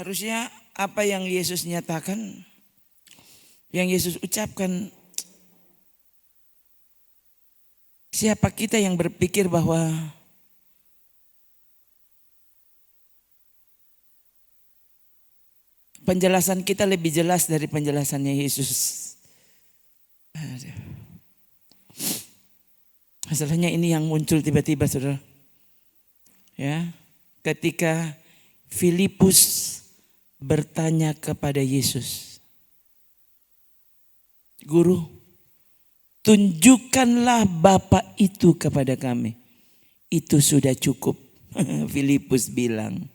Harusnya apa yang Yesus nyatakan, yang Yesus ucapkan, siapa kita yang berpikir bahwa penjelasan kita lebih jelas dari penjelasannya Yesus. Masalahnya ini yang muncul tiba-tiba, saudara. Ya, ketika Filipus bertanya kepada Yesus, Guru, tunjukkanlah Bapa itu kepada kami. Itu sudah cukup. Filipus bilang.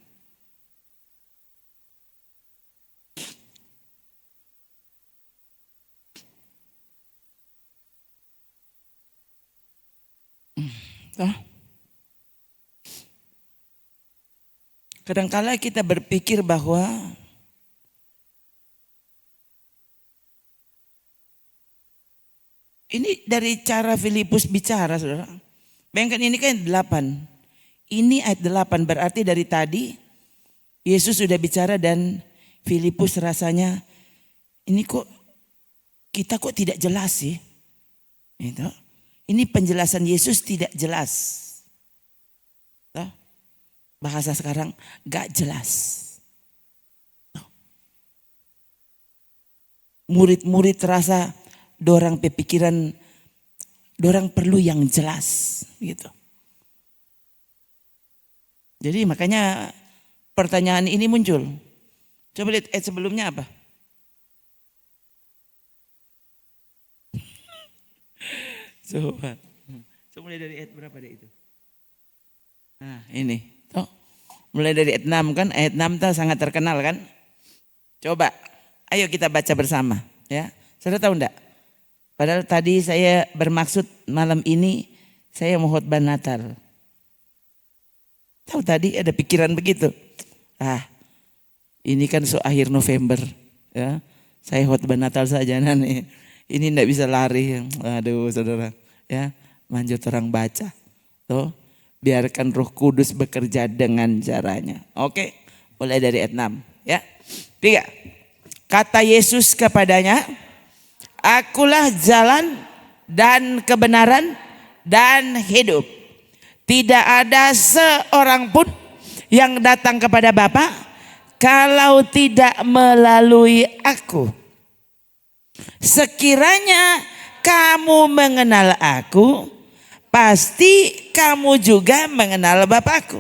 Kadangkala kita berpikir bahwa ini dari cara Filipus bicara, saudara. Bayangkan ini kan 8. Ini ayat 8 berarti dari tadi Yesus sudah bicara dan Filipus rasanya ini kok kita kok tidak jelas sih. Ini penjelasan Yesus tidak jelas. Bahasa sekarang gak jelas. Murid-murid terasa dorang pepikiran, dorang perlu yang jelas gitu. Jadi makanya pertanyaan ini muncul. Coba lihat ayat sebelumnya apa? Coba mulai dari ayat berapa deh itu? Nah ini. Mulai dari ayat 6 kan, ayat 6 itu sangat terkenal kan. Coba, ayo kita baca bersama ya. Saudara tahu enggak? Padahal tadi saya bermaksud malam ini saya mau khotbah Natal. Tahu tadi ada pikiran begitu. Ini kan akhir November ya. Saya khotbah Natal saja nih. Ini enggak bisa lari. Aduh saudara ya, manjut orang baca. Tuh. Biarkan Roh Kudus bekerja dengan caranya. Oke, mulai dari ayat 6 ya. 3. Kata Yesus kepadanya, Akulah jalan dan kebenaran dan hidup. Tidak ada seorang pun yang datang kepada Bapa kalau tidak melalui aku. Sekiranya kamu mengenal aku, pasti kamu juga mengenal Bapakku.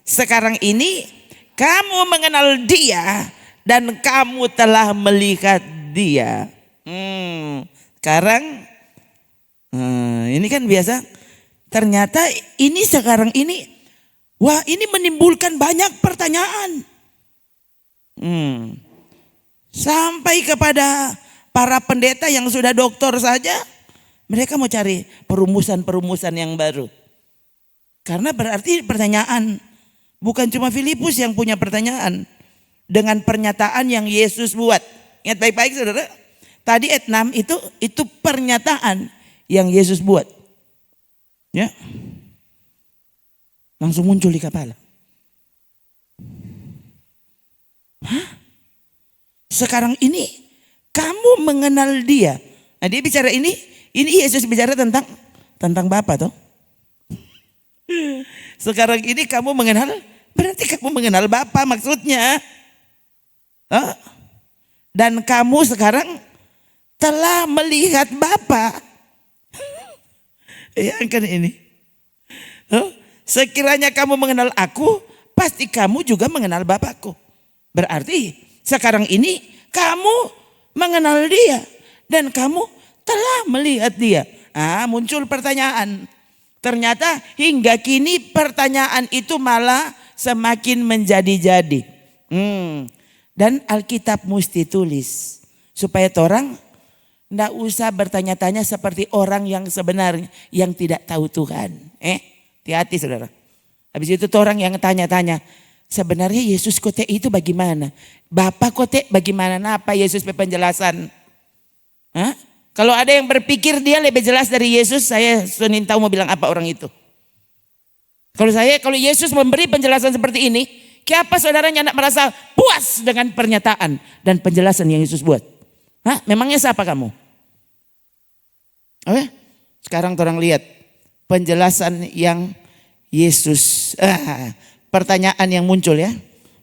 Sekarang ini kamu mengenal Dia dan kamu telah melihat Dia. Sekarang ini kan biasa. Ternyata ini sekarang ini, wah ini menimbulkan banyak pertanyaan. Sampai kepada para pendeta yang sudah doktor saja. Mereka mau cari perumusan-perumusan yang baru. Karena berarti pertanyaan. Bukan cuma Filipus yang punya pertanyaan. Dengan pernyataan yang Yesus buat. Ingat baik-baik saudara. Tadi ayat 6 itu pernyataan yang Yesus buat. Ya. Langsung muncul di kepala. Sekarang ini kamu mengenal Dia. Nah dia bicara ini Yesus bicara tentang Bapa toh. Sekarang ini kamu mengenal, berarti kamu mengenal Bapa maksudnya. Dan kamu sekarang telah melihat Bapa. Ya kan ini. Sekiranya kamu mengenal aku, pasti kamu juga mengenal Bapakku. Berarti sekarang ini kamu mengenal Dia dan kamu telah melihat Dia. Muncul pertanyaan. Ternyata hingga kini pertanyaan itu malah semakin menjadi-jadi. Dan Alkitab mesti tulis supaya orang enggak usah bertanya-tanya seperti orang yang sebenarnya yang tidak tahu Tuhan. Hati-hati saudara. Habis itu orang yang tanya-tanya, sebenarnya Yesus kote itu bagaimana? Bapak kote bagaimana? Apa Yesus penjelasan? Kalau ada yang berpikir dia lebih jelas dari Yesus, saya sudah tahu mau bilang apa orang itu. Kalau Yesus memberi penjelasan seperti ini, Kenapa saudaranya tidak merasa puas dengan pernyataan dan penjelasan yang Yesus buat? Hah? Memangnya siapa kamu? Oke? Sekarang orang lihat penjelasan yang Yesus. Pertanyaan yang muncul ya.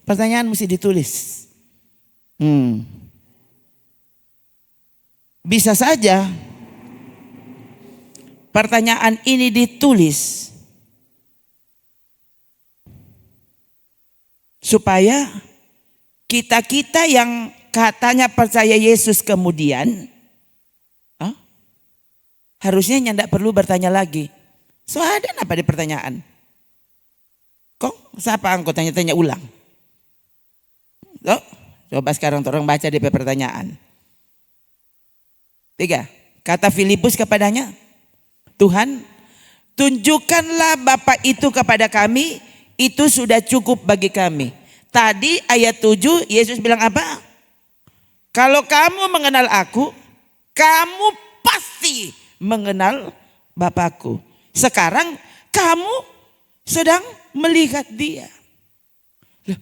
Pertanyaan mesti ditulis. Bisa saja pertanyaan ini ditulis supaya kita yang katanya percaya Yesus kemudian harusnya tidak perlu bertanya lagi. So ada apa di pertanyaan? Kok siapa engkau tanya-tanya ulang? Coba sekarang orang baca DP pertanyaan. 3. Kata Filipus kepadanya, Tuhan, tunjukkanlah Bapa itu kepada kami, itu sudah cukup bagi kami. Tadi ayat 7 Yesus bilang apa? Kalau kamu mengenal aku, kamu pasti mengenal Bapakku. Sekarang kamu sedang melihat dia. Loh,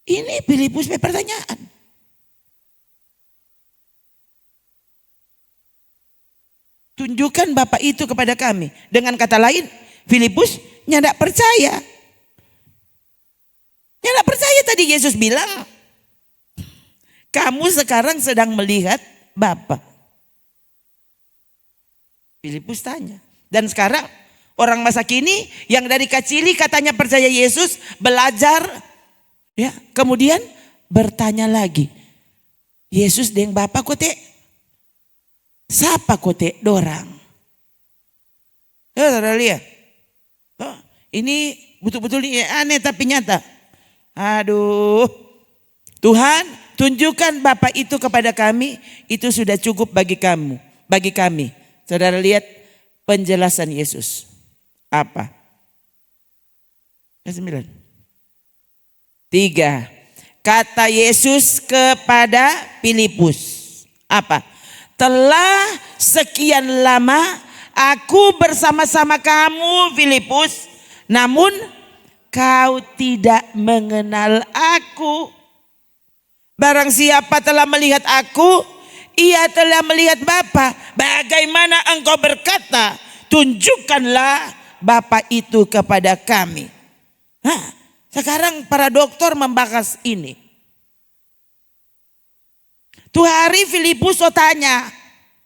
ini Filipus pertanyaan. Tunjukkan Bapa itu kepada kami. Dengan kata lain, Filipus tidak percaya. Tidak percaya tadi Yesus bilang, kamu sekarang sedang melihat Bapa. Filipus tanya. Dan sekarang orang masa kini yang dari kecil katanya percaya Yesus, belajar, ya, kemudian bertanya lagi. Yesus dengan Bapa kote, siapa kote dorang? Saudara lihat. Ini betul-betul ini aneh tapi nyata. Aduh. Tuhan, tunjukkan Bapa itu kepada kami, itu sudah cukup bagi kamu, bagi kami. Saudara lihat penjelasan Yesus. Apa? Ayat 9. 3. Kata Yesus kepada Filipus. Apa? Telah sekian lama aku bersama-sama kamu Filipus, namun kau tidak mengenal aku. Barang siapa telah melihat aku, ia telah melihat Bapa. Bagaimana engkau berkata, tunjukkanlah Bapa itu kepada kami. Sekarang para dokter membahas ini. Tuh hari Filipus so tanya.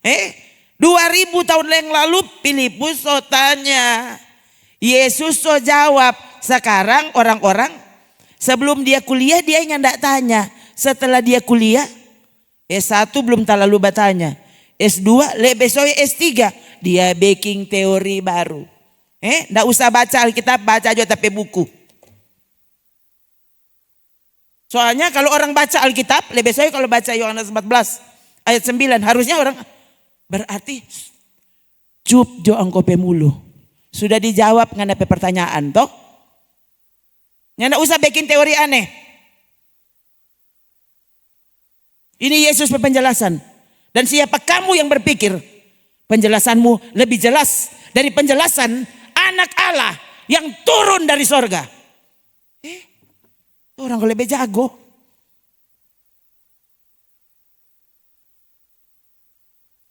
2000 tahun yang lalu Filipus so tanya. Yesus so jawab. Sekarang orang-orang sebelum dia kuliah dia nggak tanya. Setelah dia kuliah S1 belum terlalu bertanya. S2 besok S3 dia baking teori baru. Nggak usah baca Alkitab, baca aja tapi buku. Soalnya kalau orang baca Alkitab, lebih saya kalau baca Yohanes 14 ayat 9, harusnya orang berarti cup jo angko pemulu. Sudah dijawab nggak ada pertanyaan toh? Nggak usah bikin teori aneh. Ini Yesus penjelasan. Dan siapa kamu yang berpikir penjelasanmu lebih jelas dari penjelasan anak Allah yang turun dari sorga? Orang kalau lebih jago.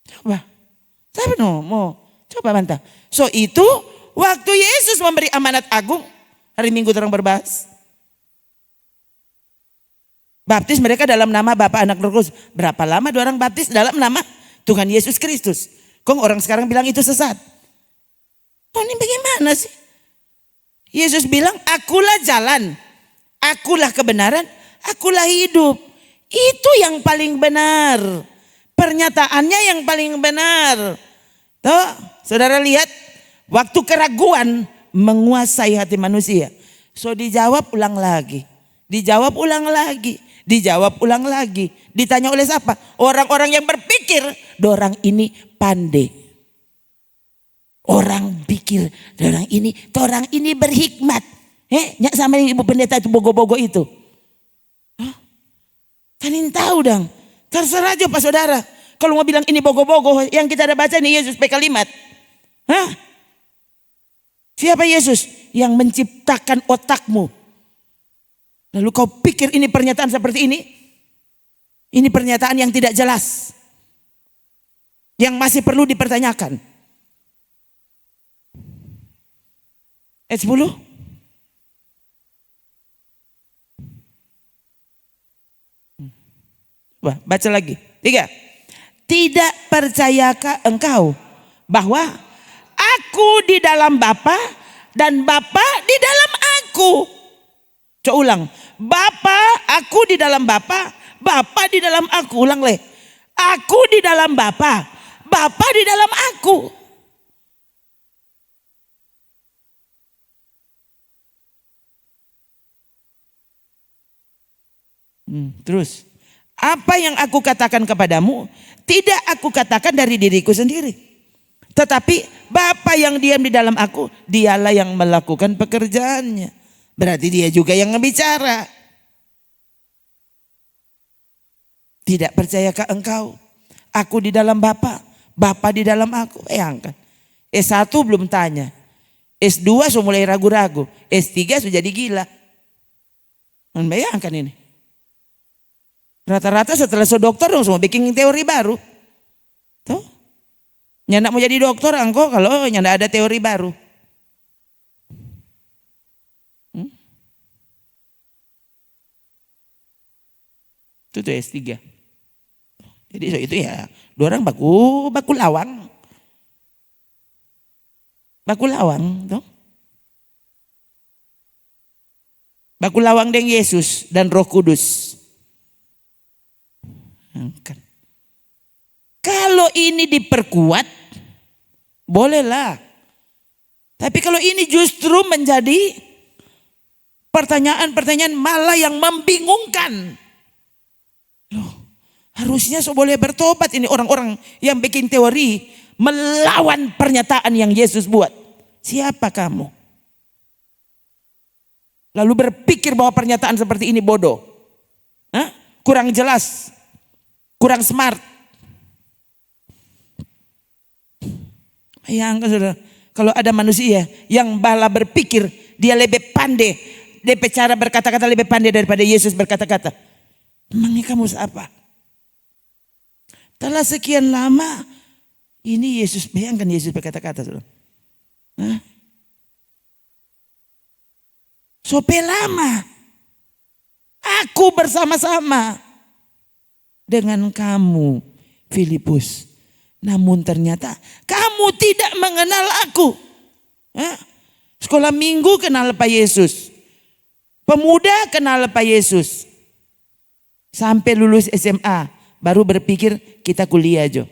Coba. Siapa mau coba bantah. So itu waktu Yesus memberi amanat agung. Hari Minggu terang berbahas. Baptis mereka dalam nama Bapa, Anak, Roh Kudus. Berapa lama orang baptis dalam nama Tuhan Yesus Kristus? Kok orang sekarang bilang itu sesat? Oh ini bagaimana sih? Yesus bilang akulah jalan. Akulah kebenaran, akulah hidup. Itu yang paling benar. Pernyataannya yang paling benar. Tuh, saudara lihat, waktu keraguan menguasai hati manusia. So dijawab ulang lagi. Dijawab ulang lagi. Dijawab ulang lagi. Ditanya oleh siapa? Orang-orang yang berpikir, dorang ini pandai. Orang pikir, dorang ini berhikmat. Nyak sama ibu pendeta itu bogo-bogo itu. Kalian tahu dong. Terserah aja Pak Saudara. Kalau mau bilang ini bogo-bogo, yang kita ada baca ini Yesus kalimat. Siapa Yesus? Yang menciptakan otakmu. Lalu kau pikir ini pernyataan seperti ini? Ini pernyataan yang tidak jelas. Yang masih perlu dipertanyakan. Ayat 10. Baca lagi. 3. Tidak percayakah engkau bahwa aku di dalam Bapa dan Bapa di dalam aku? Coba ulang. Bapa, aku di dalam Bapa, Bapa di dalam aku. Ulang leh. Aku di dalam Bapa, Bapa di dalam aku. Terus. Apa yang aku katakan kepadamu, tidak aku katakan dari diriku sendiri. Tetapi Bapa yang diam di dalam aku, dialah yang melakukan pekerjaannya. Berarti dia juga yang ngebicara. Tidak percayakah engkau? Aku di dalam Bapa, Bapa di dalam aku. Bayangkan. S1 belum tanya. S2 sudah mulai ragu-ragu. S3 sudah jadi gila. Bayangkan ini. Rata-rata setelah dokter dong semua bikin teori baru. Tuh. Nyanda mau jadi dokter engkau kalau nyanda ada teori baru. Itu tuh S3. Jadi itu ya, dua orang baku lawang. Baku lawang, tuh. Baku lawang dengan Yesus dan Roh Kudus. Kalau ini diperkuat, bolehlah. Tapi kalau ini justru menjadi pertanyaan-pertanyaan malah yang membingungkan. Loh, harusnya boleh bertobat ini orang-orang yang bikin teori melawan pernyataan yang Yesus buat. Siapa kamu? Lalu berpikir bahwa pernyataan seperti ini bodoh. Hah? Kurang jelas. Kurang smart. Bayangkan saudara, kalau ada manusia yang bala berpikir dia lebih pandai, dia cara berkata-kata lebih pandai daripada Yesus berkata-kata. Memangnya kamu siapa? Telah sekian lama ini Yesus, bayangkan Yesus berkata-kata saudara. Sope lama aku bersama-sama dengan kamu Filipus. Namun ternyata kamu tidak mengenal aku. Sekolah minggu kenal Pak Yesus. Pemuda kenal Pak Yesus. Sampai lulus SMA baru berpikir kita kuliah aja.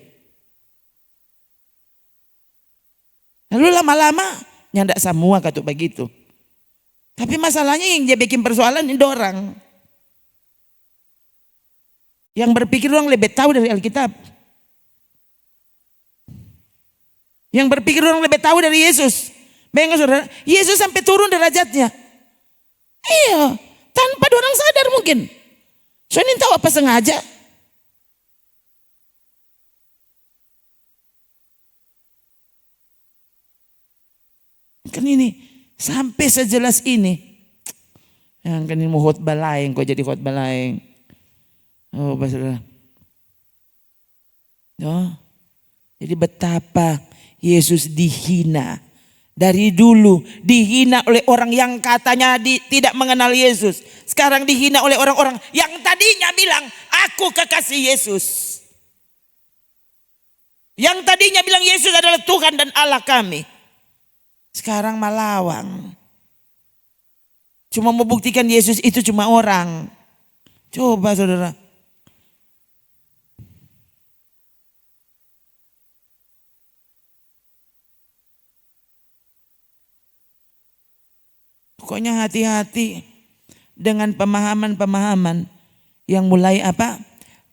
Lalu lama-lama nyandak semua kata begitu. Tapi masalahnya yang dia bikin persoalan ini orang. Yang berpikir orang lebih tahu dari Alkitab. Yang berpikir orang lebih tahu dari Yesus. Bayangkan saudara, Yesus sampai turun derajatnya. Iya, tanpa orang sadar mungkin. Soalnya tahu apa sengaja. Kan ini sampai sejelas ini. Yang kan ini mau khotbah lain, kok jadi khotbah lain. Oh, saudara. Oh, jadi betapa Yesus dihina. Dari dulu dihina oleh orang yang katanya tidak mengenal Yesus. Sekarang dihina oleh orang-orang yang tadinya bilang, aku kekasih Yesus. Yang tadinya bilang Yesus adalah Tuhan dan Allah kami. Sekarang malawang. Cuma membuktikan Yesus itu cuma orang. Coba saudara. Pokoknya hati-hati dengan pemahaman-pemahaman yang mulai apa?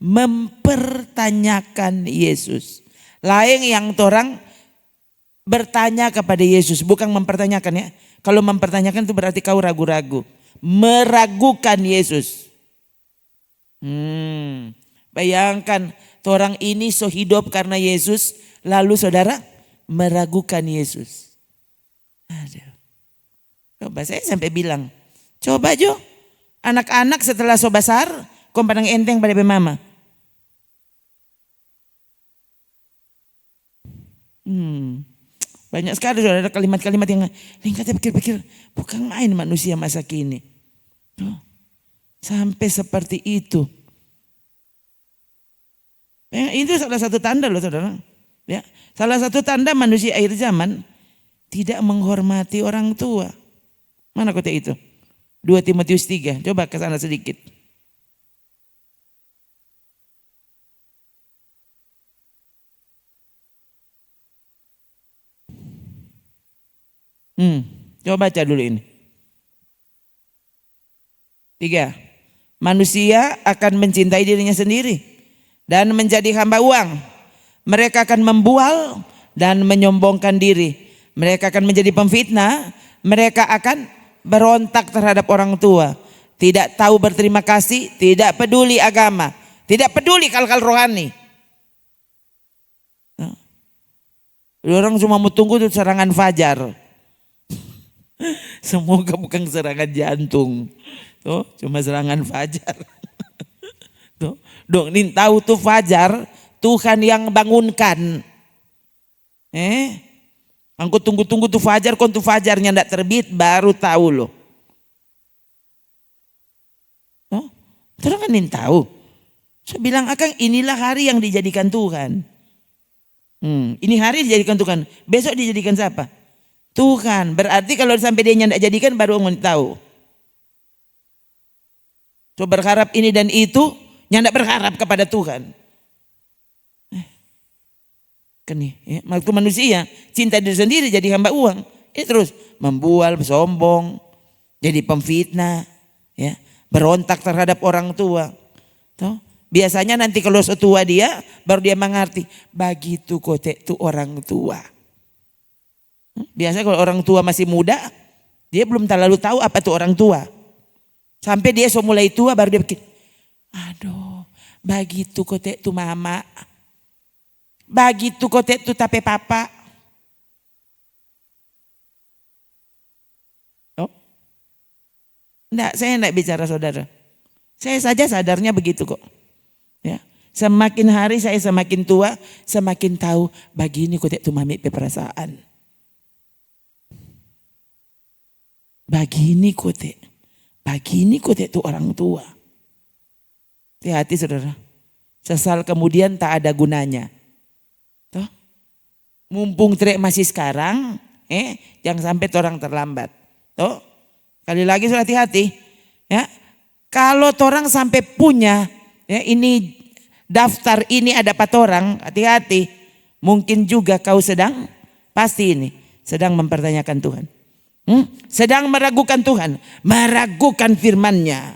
Mempertanyakan Yesus. Lain yang orang bertanya kepada Yesus, bukan mempertanyakan ya. Kalau mempertanyakan itu berarti kau ragu-ragu. Meragukan Yesus. Bayangkan orang ini so hidup karena Yesus, lalu saudara meragukan Yesus. Aduh. Coba saya sampai bilang, coba Jo, Anak-anak setelah so besar, kau pandang enteng pada mama. Banyak sekali sudah ada kalimat-kalimat yang kata pikir-pikir, bukan main manusia masa kini. Sampai seperti itu. Itu salah satu tanda loh saudara. Ya, salah satu tanda manusia akhir zaman tidak menghormati orang tua. Mana kota itu? 2 Timotius 3. Coba ke sana sedikit. Coba baca dulu ini. 3. Manusia akan mencintai dirinya sendiri dan menjadi hamba uang. Mereka akan membual dan menyombongkan diri. Mereka akan menjadi pemfitnah. Mereka akan berontak terhadap orang tua. Tidak tahu berterima kasih, tidak peduli agama, tidak peduli hal-hal rohani. Orang cuma mau tunggu tuh serangan fajar. Semoga bukan serangan jantung. Tuh, cuma serangan fajar. Tuh, dong, nih tahu tuh fajar Tuhan yang bangunkan. Aku tunggu-tunggu tuh fajar, kon tuh fajarnya ndak terbit baru tahu loh. Oh, terus kan nih tahu. Saya bilang akang inilah hari yang dijadikan Tuhan. Ini hari dijadikan Tuhan. Besok dijadikan siapa? Tuhan. Berarti kalau sampai dia ndak jadikan baru ngomong tahu. So berharap ini dan itu, nyandak berharap kepada Tuhan. Keni, ya, waktu manusia cinta diri sendiri jadi hamba uang, terus membual, sombong, jadi pemfitnah, ya, berontak terhadap orang tua. Tuh, biasanya nanti kalau setua dia, baru dia mengerti, begitu kote itu orang tua. Biasanya kalau orang tua masih muda, dia belum terlalu tahu apa itu orang tua. Sampai dia so mulai tua baru dia pikir, aduh, begitu kote itu mama. Begitu kote itu tapi papa. Oh. Enggak, saya enggak bicara saudara. Saya saja sadarnya begitu kok. Ya. Semakin hari saya semakin tua, semakin tahu begini kote itu mami perasaan. Begini kote. Begini kote itu orang tua. Hati-hati saudara. Sesal kemudian tak ada gunanya. Tuh. Mumpung trek masih sekarang, jangan sampai orang terlambat. Tuh. Kali lagi sudah hati-hati. Ya. Kalau orang sampai punya, ya, ini daftar ini ada 4 orang, hati-hati. Mungkin juga kau sedang, pasti ini, sedang mempertanyakan Tuhan. Sedang meragukan Tuhan, meragukan firman-Nya.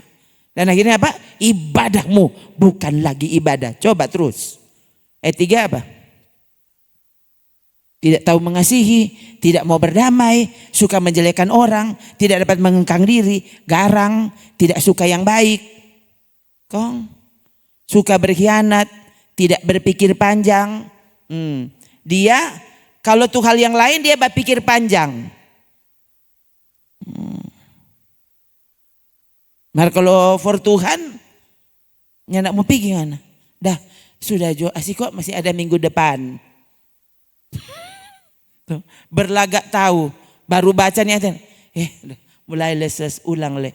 Dan akhirnya apa? Ibadahmu bukan lagi ibadah. Coba terus. Ayat 3 apa? Tidak tahu mengasihi, tidak mau berdamai, suka menjelekkan orang, tidak dapat mengengkang diri, garang, tidak suka yang baik. Suka berkhianat, tidak berpikir panjang. Dia kalau tuh hal yang lain dia berpikir panjang. Nah kalau for Tuhan, nyandak mau pergi mana? Dah sudah jo asik kok masih ada minggu depan. Tuh, berlagak tahu, baru baca nih mulai leses ulang le.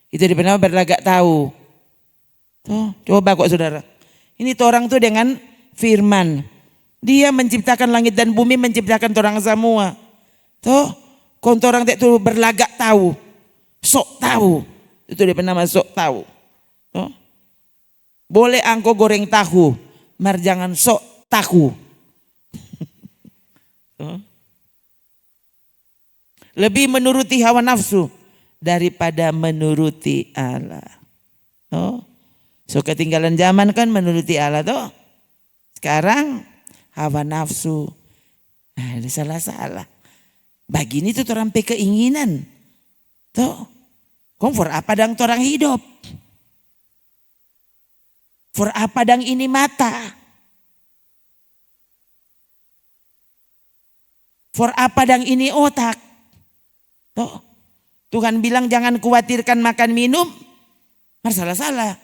Itu dipenama berlagak tahu. Tuh, coba kok saudara. Ini tuh orang tuh dengan firman. Dia menciptakan langit dan bumi, menciptakan orang semua. Tuh, kontor orang itu berlagak tahu, sok tahu. Itu dia nama sok tahu. Oh. Boleh angko goreng tahu, mar jangan sok tahu. Oh. Lebih menuruti hawa nafsu daripada menuruti Allah. Oh. So ketinggalan zaman kan menuruti Allah toh. Sekarang hawa nafsu. Nah, ini salah-salah. Begini tuh orang keinginan. Toh. For apa dang orang hidup? For apa dang ini mata? For apa dang ini otak? Tuh, Tuhan bilang jangan khawatirkan makan minum. Salah-salah.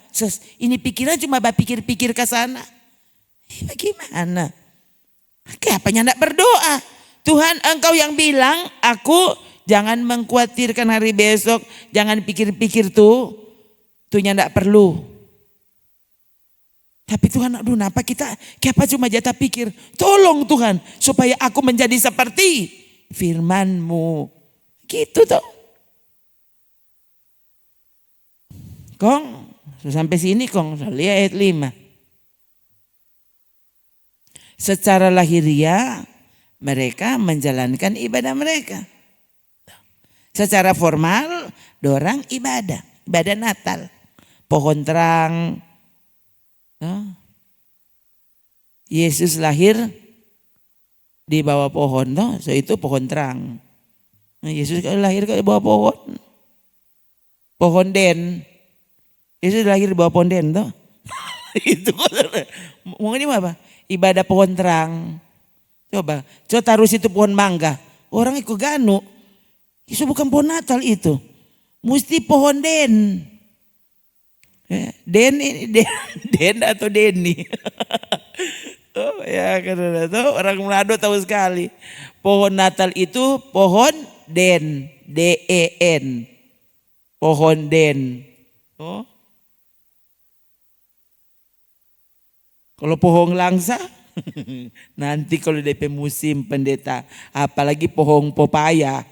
Ini pikiran cuma pikir-pikir ke sana. Bagaimana? Kenapa enggak berdoa? Tuhan, engkau yang bilang aku jangan mengkhawatirkan hari besok. Jangan pikir-pikir tuh enggak perlu. Tapi Tuhan, aduh kenapa kenapa cuma jatah pikir. Tolong Tuhan supaya aku menjadi seperti firman-Mu. Gitu toh. Kong, sampai sini Kong, lihat ayat 5. Secara lahiriah mereka menjalankan ibadah mereka. Secara formal dorang ibadah Natal. Pohon terang. Yesus lahir di bawah pohon, so itu pohon terang. Yesus lahir di bawah pohon den. Yesus lahir di bawah pohon den toh. Itu mau ini apa? Ibadah pohon terang. Coba taruh situ pohon mangga. Orang ikut ganu. Itu bukan pohon Natal itu. Mesti pohon den. Den atau Deni. Oh ya karena itu orang Manado tahu sekali. Pohon Natal itu pohon den. D-E-N. Pohon den. Oh. Kalau pohon langsa, nanti kalau DP musim pendeta, apalagi pohon popaya.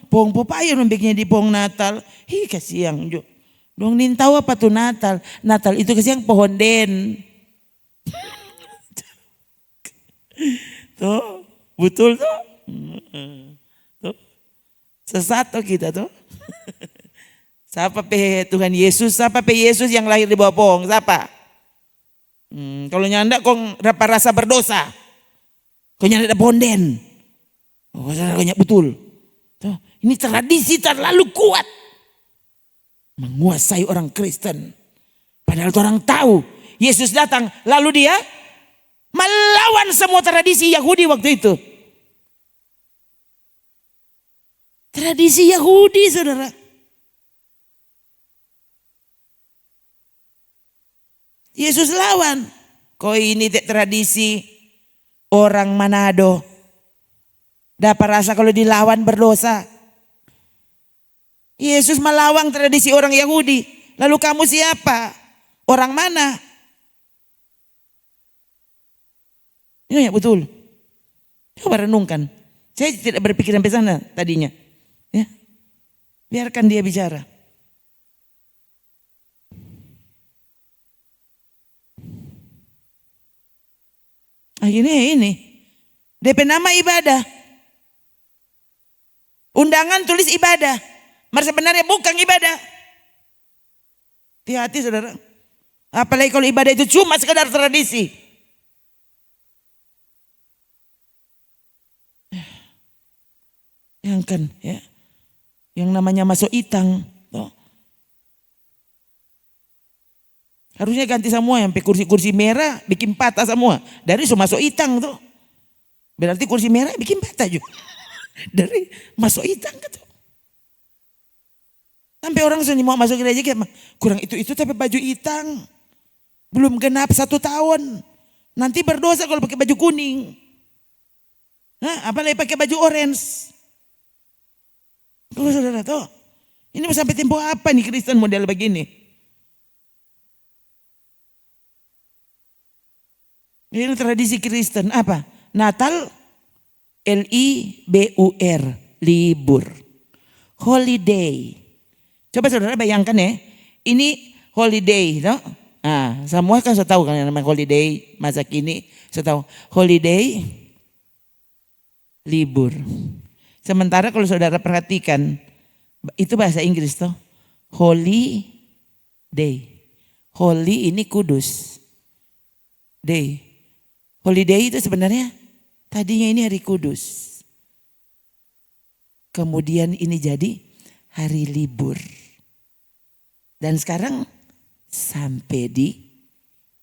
Pohon popaya nombeknya di pohon Natal. Kasihan. Dong nin tahu apa tuh Natal? Natal itu kasihan pohon den. Tuh, betul tuh. Tuh. Sesat tuh kita tuh. Siapa pe Tuhan Yesus? Siapa pe Yesus yang lahir di bawah pohon? Siapa? Kalau nyanda kong dapat rasa berdosa. Kau nyanda bonden. Oh, kau betul. Tuh, ini tradisi terlalu kuat. Menguasai orang Kristen. Padahal orang tahu Yesus datang lalu dia melawan semua tradisi Yahudi waktu itu. Tradisi Yahudi saudara. Yesus lawan. Kau ini tradisi orang Manado. Dapat rasa kalau dilawan berdosa. Yesus melawan tradisi orang Yahudi. Lalu kamu siapa? Orang mana? Ini ya betul. Coba renungkan. Saya tidak berpikir sampai sana tadinya. Ya. Biarkan dia bicara. Akhirnya ini. DP nama ibadah. Undangan tulis ibadah. Masa sebenarnya bukan ibadah. Hati-hati saudara. Apalagi kalau ibadah itu cuma sekedar tradisi. Yang kan ya. Yang namanya masuk itang. Tuh. Harusnya ganti semua yang kursi-kursi merah bikin patah semua. Dari so masuk itang tuh. Berarti kursi merah bikin patah juga. Dari masuk itang gitu. Sampai orang sini mau masuk gereja kayak kurang itu tapi baju itang. Belum genap 1 tahun. Nanti berdosa kalau pakai baju kuning. Apalagi pakai baju orange. Tuh saudara tuh. Ini mau sampai tempo apa nih Kristen model begini? Ini tradisi Kristen apa? Natal L-I-B-U-R, libur. Holiday. Coba saudara bayangkan ya. Ini holiday, no? Semua kan sudah tahu kan yang namanya holiday masa kini, sudah tahu. Holiday libur. Sementara kalau saudara perhatikan itu bahasa Inggris toh. Holy day. Holy ini kudus. Day. Holiday itu sebenarnya tadinya ini hari kudus. Kemudian ini jadi hari libur. Dan sekarang sampai di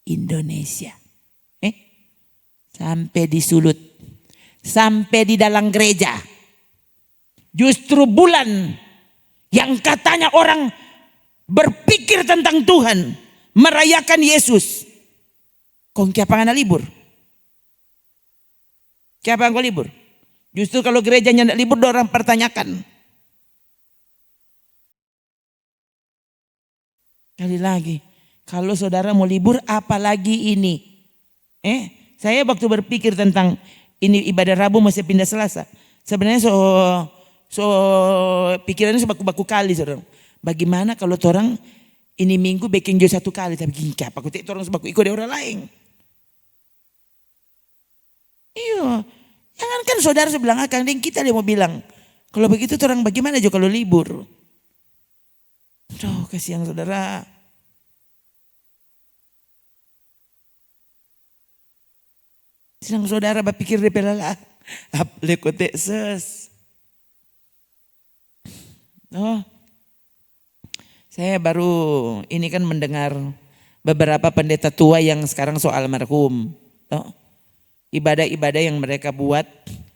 Indonesia. Sampai di Sulut. Sampai di dalam gereja. Justru bulan yang katanya orang berpikir tentang Tuhan, merayakan Yesus. Kong kiapa ngana libur? Kiapa engkau libur? Justru kalau gerejanya tidak libur, orang pertanyakan. Kali lagi, kalau saudara mau libur apalagi ini? Saya waktu berpikir tentang ini ibadah Rabu masih pindah Selasa. Sebenarnya pikirannya sebaku-baku kali saudara. Bagaimana kalau orang ini minggu baking jo 1 kali, tapi gini apa aku orang sebaku ikut orang lain. Iya, jangan kan saudara sebelah akang dan kita dia mau bilang. Kalau begitu orang bagaimana jo kalau libur? Aduh, kasihan saudara. Sedang saudara berpikir di pelala. Lekote ses. Oh, saya baru ini kan mendengar beberapa pendeta tua yang sekarang soal almarhum. Oh, ibadah-ibadah yang mereka buat,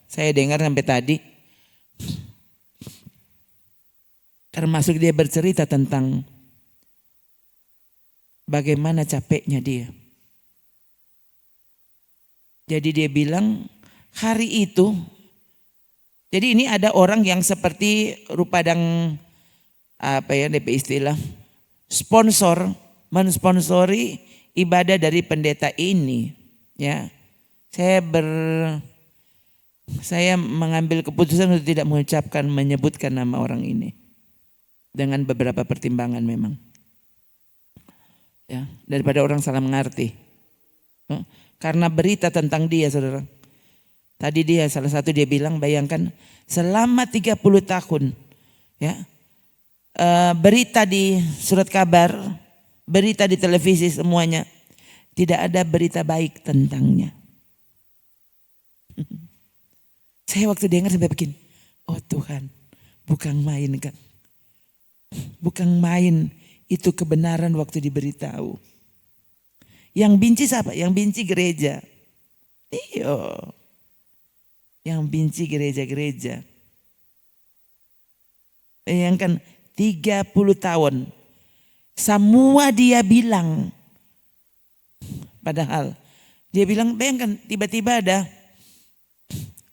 saya dengar sampai tadi. Termasuk dia bercerita tentang bagaimana capeknya dia. Jadi dia bilang hari itu, jadi ini ada orang yang seperti rupadang apa ya DP istilah, mensponsori ibadah dari pendeta ini. Ya, saya mengambil keputusan untuk tidak menyebutkan nama orang ini. Dengan beberapa pertimbangan memang. Ya, daripada orang salah mengerti. Karena berita tentang dia saudara. Tadi dia salah satu dia bilang bayangkan selama 30 tahun ya, berita di surat kabar, berita di televisi semuanya tidak ada berita baik tentangnya. Saya waktu dengar sampai begini, oh Tuhan bukan main kan. Bukan main itu kebenaran waktu diberitahu. Yang benci siapa? Yang benci gereja. Iyo. Yang benci gereja-gereja. Bayangkan 30 tahun. Semua dia bilang. Padahal dia bilang bayangkan tiba-tiba ada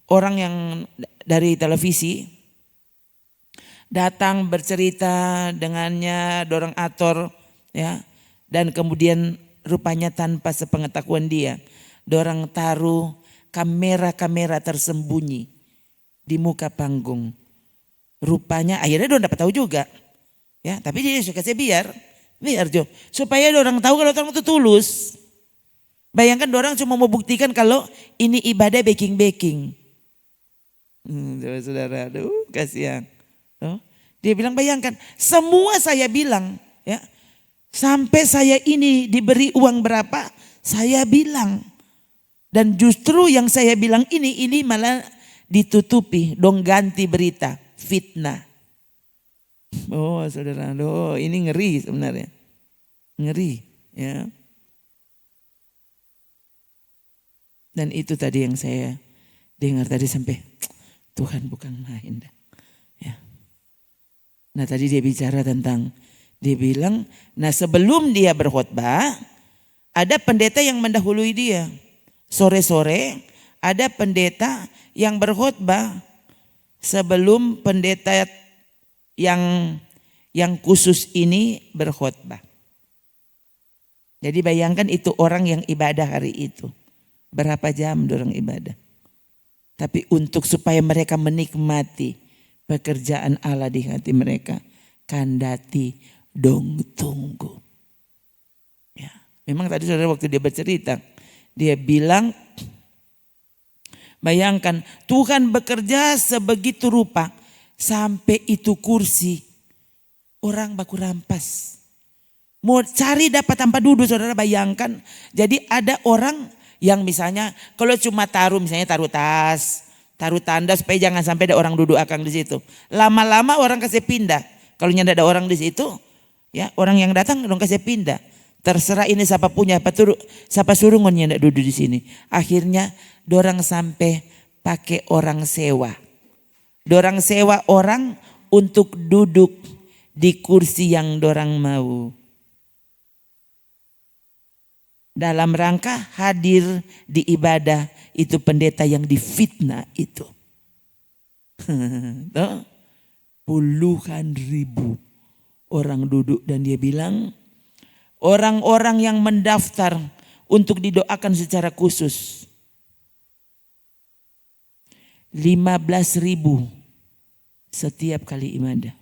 orang yang dari televisi datang bercerita dengannya, dorang ator ya, dan kemudian rupanya tanpa sepengetahuan dia, dorang taruh kamera-kamera tersembunyi di muka panggung. Rupanya akhirnya dorang dapat tahu juga, ya, tapi dia suka biar Jo, supaya dorang tahu kalau orang itu tulus. Bayangkan dorang cuma mau buktikan kalau ini ibadah baking. Saudara, aduh kasihan. Dia bilang bayangkan semua saya bilang ya, sampai saya ini diberi uang berapa saya bilang, dan justru yang saya bilang ini malah ditutupi dong, ganti berita fitnah. Oh saudara, ini ngeri sebenarnya, ngeri ya. Dan itu tadi yang saya dengar tadi sampai Tuhan bukan main dah. Nah tadi dia bicara tentang, dia bilang, nah sebelum dia berkhotbah, ada pendeta yang mendahului dia. Sore-sore ada pendeta yang berkhotbah sebelum pendeta yang khusus ini berkhotbah. Jadi bayangkan itu orang yang ibadah hari itu. Berapa jam orang ibadah. Tapi untuk supaya mereka menikmati pekerjaan Allah di hati mereka, kandati dong tunggu. Ya, memang tadi saudara waktu dia bercerita, dia bilang, bayangkan Tuhan bekerja sebegitu rupa sampai itu kursi orang baku rampas. Mau cari dapat tempat duduk saudara, bayangkan. Jadi ada orang yang misalnya kalau cuma taruh tas, taruh tanda supaya jangan sampai ada orang duduk akang di situ. Lama-lama orang kasih pindah. Kalau nyanda ada orang di situ, ya orang yang datang dong kasih pindah. Terserah ini siapa punya, siapa suruh nyanda duduk di sini. Akhirnya dorang sampai pakai orang sewa. Dorang sewa orang untuk duduk di kursi yang dorang mau. Dalam rangka hadir di ibadah itu pendeta yang difitnah itu. Puluhan ribu orang duduk dan dia bilang orang-orang yang mendaftar untuk didoakan secara khusus 15.000 setiap kali ibadah.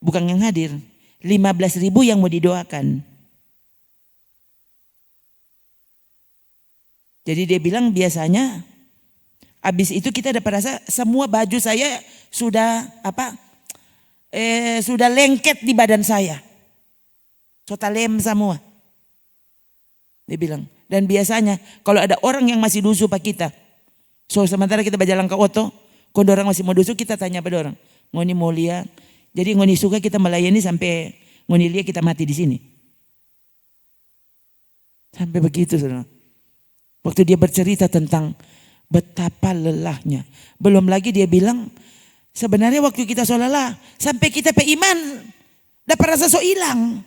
Bukan yang hadir, 15.000 yang mau didoakan. Jadi dia bilang biasanya habis itu kita dapat rasa semua baju saya sudah sudah lengket di badan saya. Sotalem semua. Dia bilang. Dan biasanya kalau ada orang yang masih dusu pak kita. So sementara kita berjalan ke oto. Kalau orang masih mau dusu kita tanya pada orang. Ngoni mau lihat. Jadi ngoni suka kita melayani sampai ngoni lihat kita mati di sini. Sampai begitu saudara. Waktu dia bercerita tentang betapa lelahnya. Belum lagi dia bilang sebenarnya waktu kita so lelah. Sampai kita iman dapat rasa so hilang.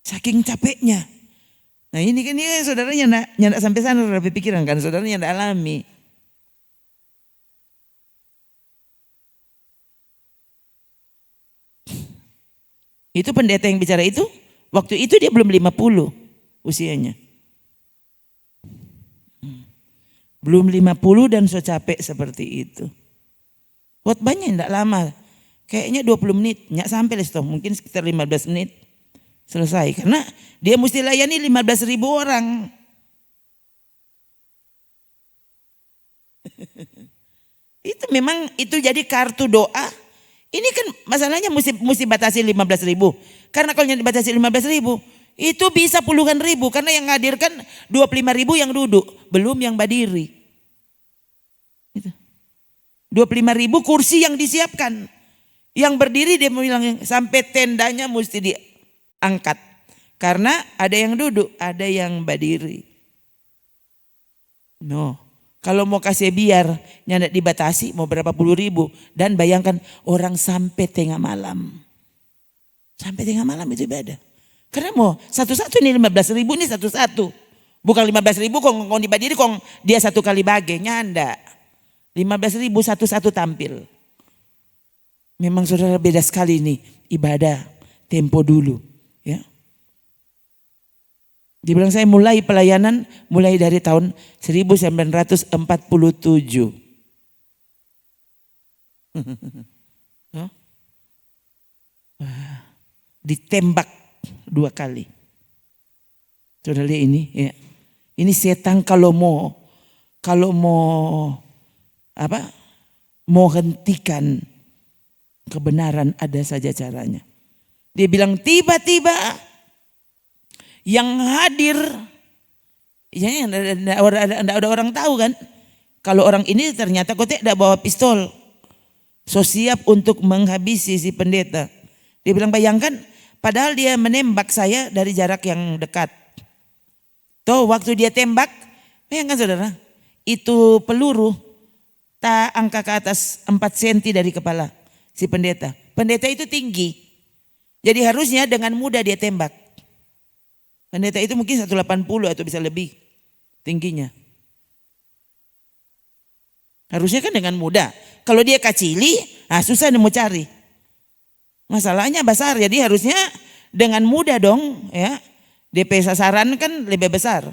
Saking capeknya. Nah ini kan ini saudaranya nyandak sampai sana udah berpikiran kan. Saudaranya nyandak alami. Itu pendeta yang bicara itu. Waktu itu dia belum 50 usianya. Belum 50 dan so capek seperti itu. Khotbahnya tidak lama. Kayaknya 20 menit. Nggak sampai lah mungkin sekitar 15 menit. Selesai. Karena dia mesti layani 15.000 orang. Itu memang itu jadi kartu doa. Ini kan masalahnya mesti batasi 15.000. Karena kalau yang dibatasi 15.000. Itu bisa puluhan ribu karena yang hadirkan 25.000 yang duduk, belum yang berdiri. Gitu. 25.000 kursi yang disiapkan. Yang berdiri dia bilang sampai tendanya mesti diangkat. Karena ada yang duduk, ada yang berdiri. No. Kalau mau kasih biar nyandak dibatasi mau berapa puluh ribu. Dan bayangkan orang sampai tengah malam. Sampai tengah malam itu ibadah. Karena mau satu-satu ini 15.000 ini satu-satu. Bukan 15.000 kong dibadiri kong dia satu kali bagi. Nyanda. 15.000 satu-satu tampil. Memang saudara beda sekali nih ibadah tempo dulu. Ya. Dia bilang saya mulai pelayanan mulai dari tahun 1947. Ditembak 2 kali. Saudara lihat ini ya. Ini setan kalau mau mau hentikan kebenaran ada saja caranya. Dia bilang tiba-tiba yang hadir ya ada orang tahu kan. Kalau orang ini ternyata kok tidak bawa pistol. So siap untuk menghabisi si pendeta. Dia bilang bayangkan padahal dia menembak saya dari jarak yang dekat. Tuh waktu dia tembak, bayangkan saudara, itu peluru tak angka ke atas 4 cm dari kepala si pendeta. Pendeta itu tinggi. Jadi harusnya dengan mudah dia tembak. Pendeta itu mungkin 180 atau bisa lebih tingginya. Harusnya kan dengan mudah. Kalau dia kacili, susah dia mau cari. Masalahnya besar, jadi harusnya dengan mudah dong ya. DP sasaran kan lebih besar.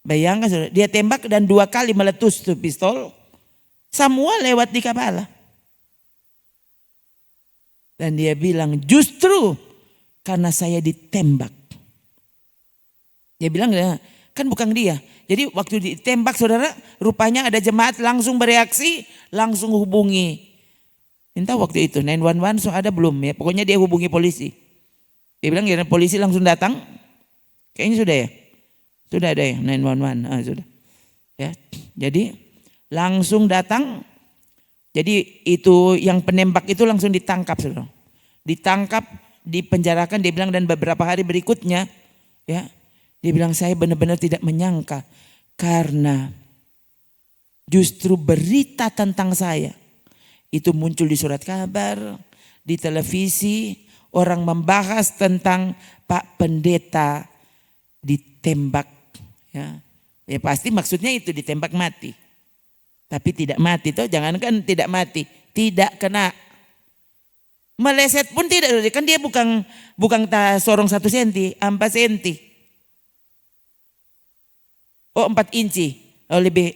Bayangkan saudara, dia tembak dan 2 kali meletus tuh pistol. Semua lewat di kepala. Dan dia bilang justru karena saya ditembak. Dia bilang kan bukan dia. Jadi waktu ditembak saudara rupanya ada jemaat langsung bereaksi, langsung hubungi. Entah waktu itu 911 so ada belum ya. Pokoknya dia hubungi polisi. Dia bilang ya polisi langsung datang. Kayaknya sudah ya. Sudah ada ya 911. Sudah. Ya. Jadi langsung datang. Jadi itu yang penembak itu langsung ditangkap saudara. Ditangkap, dipenjarakan dia bilang dan beberapa hari berikutnya ya. Dia bilang saya benar-benar tidak menyangka karena justru berita tentang saya Itu muncul di surat kabar, di televisi, orang membahas tentang Pak Pendeta ditembak. Ya, ya pasti maksudnya itu ditembak mati. Tapi tidak mati, toh jangankan tidak mati, tidak kena. Meleset pun tidak, kan dia bukan sorong 1 senti, 4 senti. Oh 4 inci, oh lebih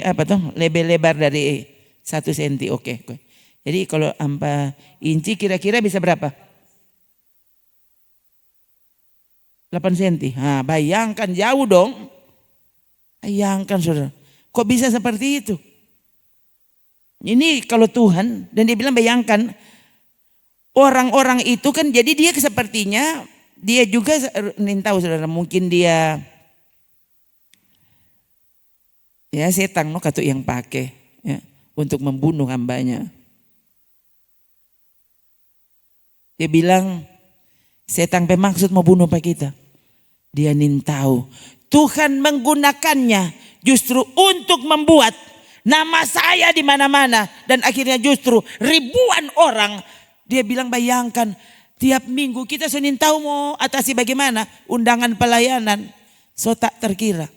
apa tuh? Lebih lebar dari 1 senti, oke. Jadi kalau 4 inci kira-kira bisa berapa? 8 senti. Nah, bayangkan jauh dong. Bayangkan saudara, kok bisa seperti itu? Ini kalau Tuhan, dan dia bilang bayangkan orang-orang itu kan jadi dia sepertinya dia juga tahu saudara, mungkin dia ya setan no katu yang pakai ya, untuk membunuh hambanya. Dia bilang setan bermaksud mau bunuh Pak kita. Dia tahu Tuhan menggunakannya justru untuk membuat nama saya di mana-mana, dan akhirnya justru ribuan orang. Dia bilang bayangkan tiap minggu kita Senin tahu mau atasi bagaimana undangan pelayanan, so tak terkira.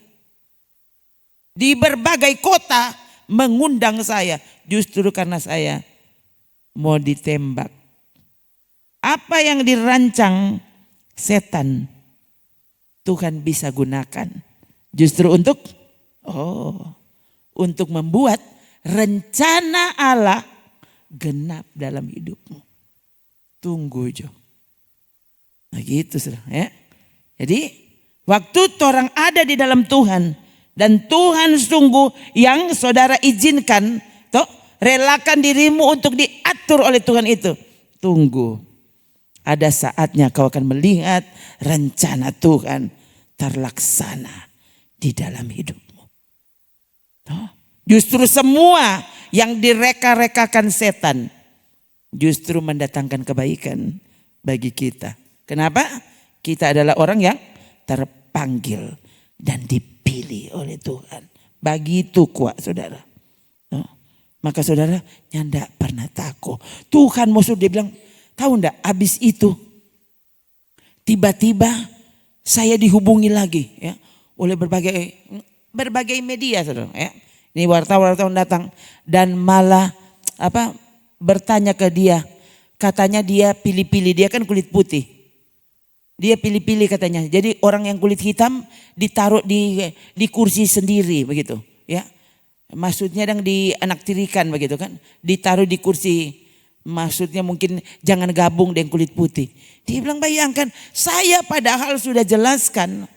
Di berbagai kota mengundang saya justru karena saya mau ditembak. Apa yang dirancang setan Tuhan bisa gunakan justru untuk membuat rencana Allah genap dalam hidupmu. Tunggu Jo. Nah gitu saudara ya. Jadi waktu orang ada di dalam Tuhan dan Tuhan sungguh yang saudara izinkan, toh relakan dirimu untuk diatur oleh Tuhan itu. Tunggu. Ada saatnya kau akan melihat rencana Tuhan terlaksana di dalam hidupmu. Justru semua yang direka-rekakan setan justru mendatangkan kebaikan bagi kita. Kenapa? Kita adalah orang yang terpanggil dan dipilih oleh Tuhan. Begitu kuat saudara. Maka saudara tidak pernah takut. Tuhan maksud dia bilang, tahu enggak, habis itu tiba-tiba saya dihubungi lagi ya oleh berbagai media saudara ya. Ini wartawan datang dan malah bertanya ke dia. Katanya dia pilih-pilih, dia kan kulit putih. Dia pilih-pilih katanya. Jadi orang yang kulit hitam ditaruh di kursi sendiri begitu ya. Maksudnya dianaktirikan begitu kan. Ditaruh di kursi. Maksudnya mungkin jangan gabung dengan kulit putih. Dia bilang bayangkan, saya padahal sudah jelaskan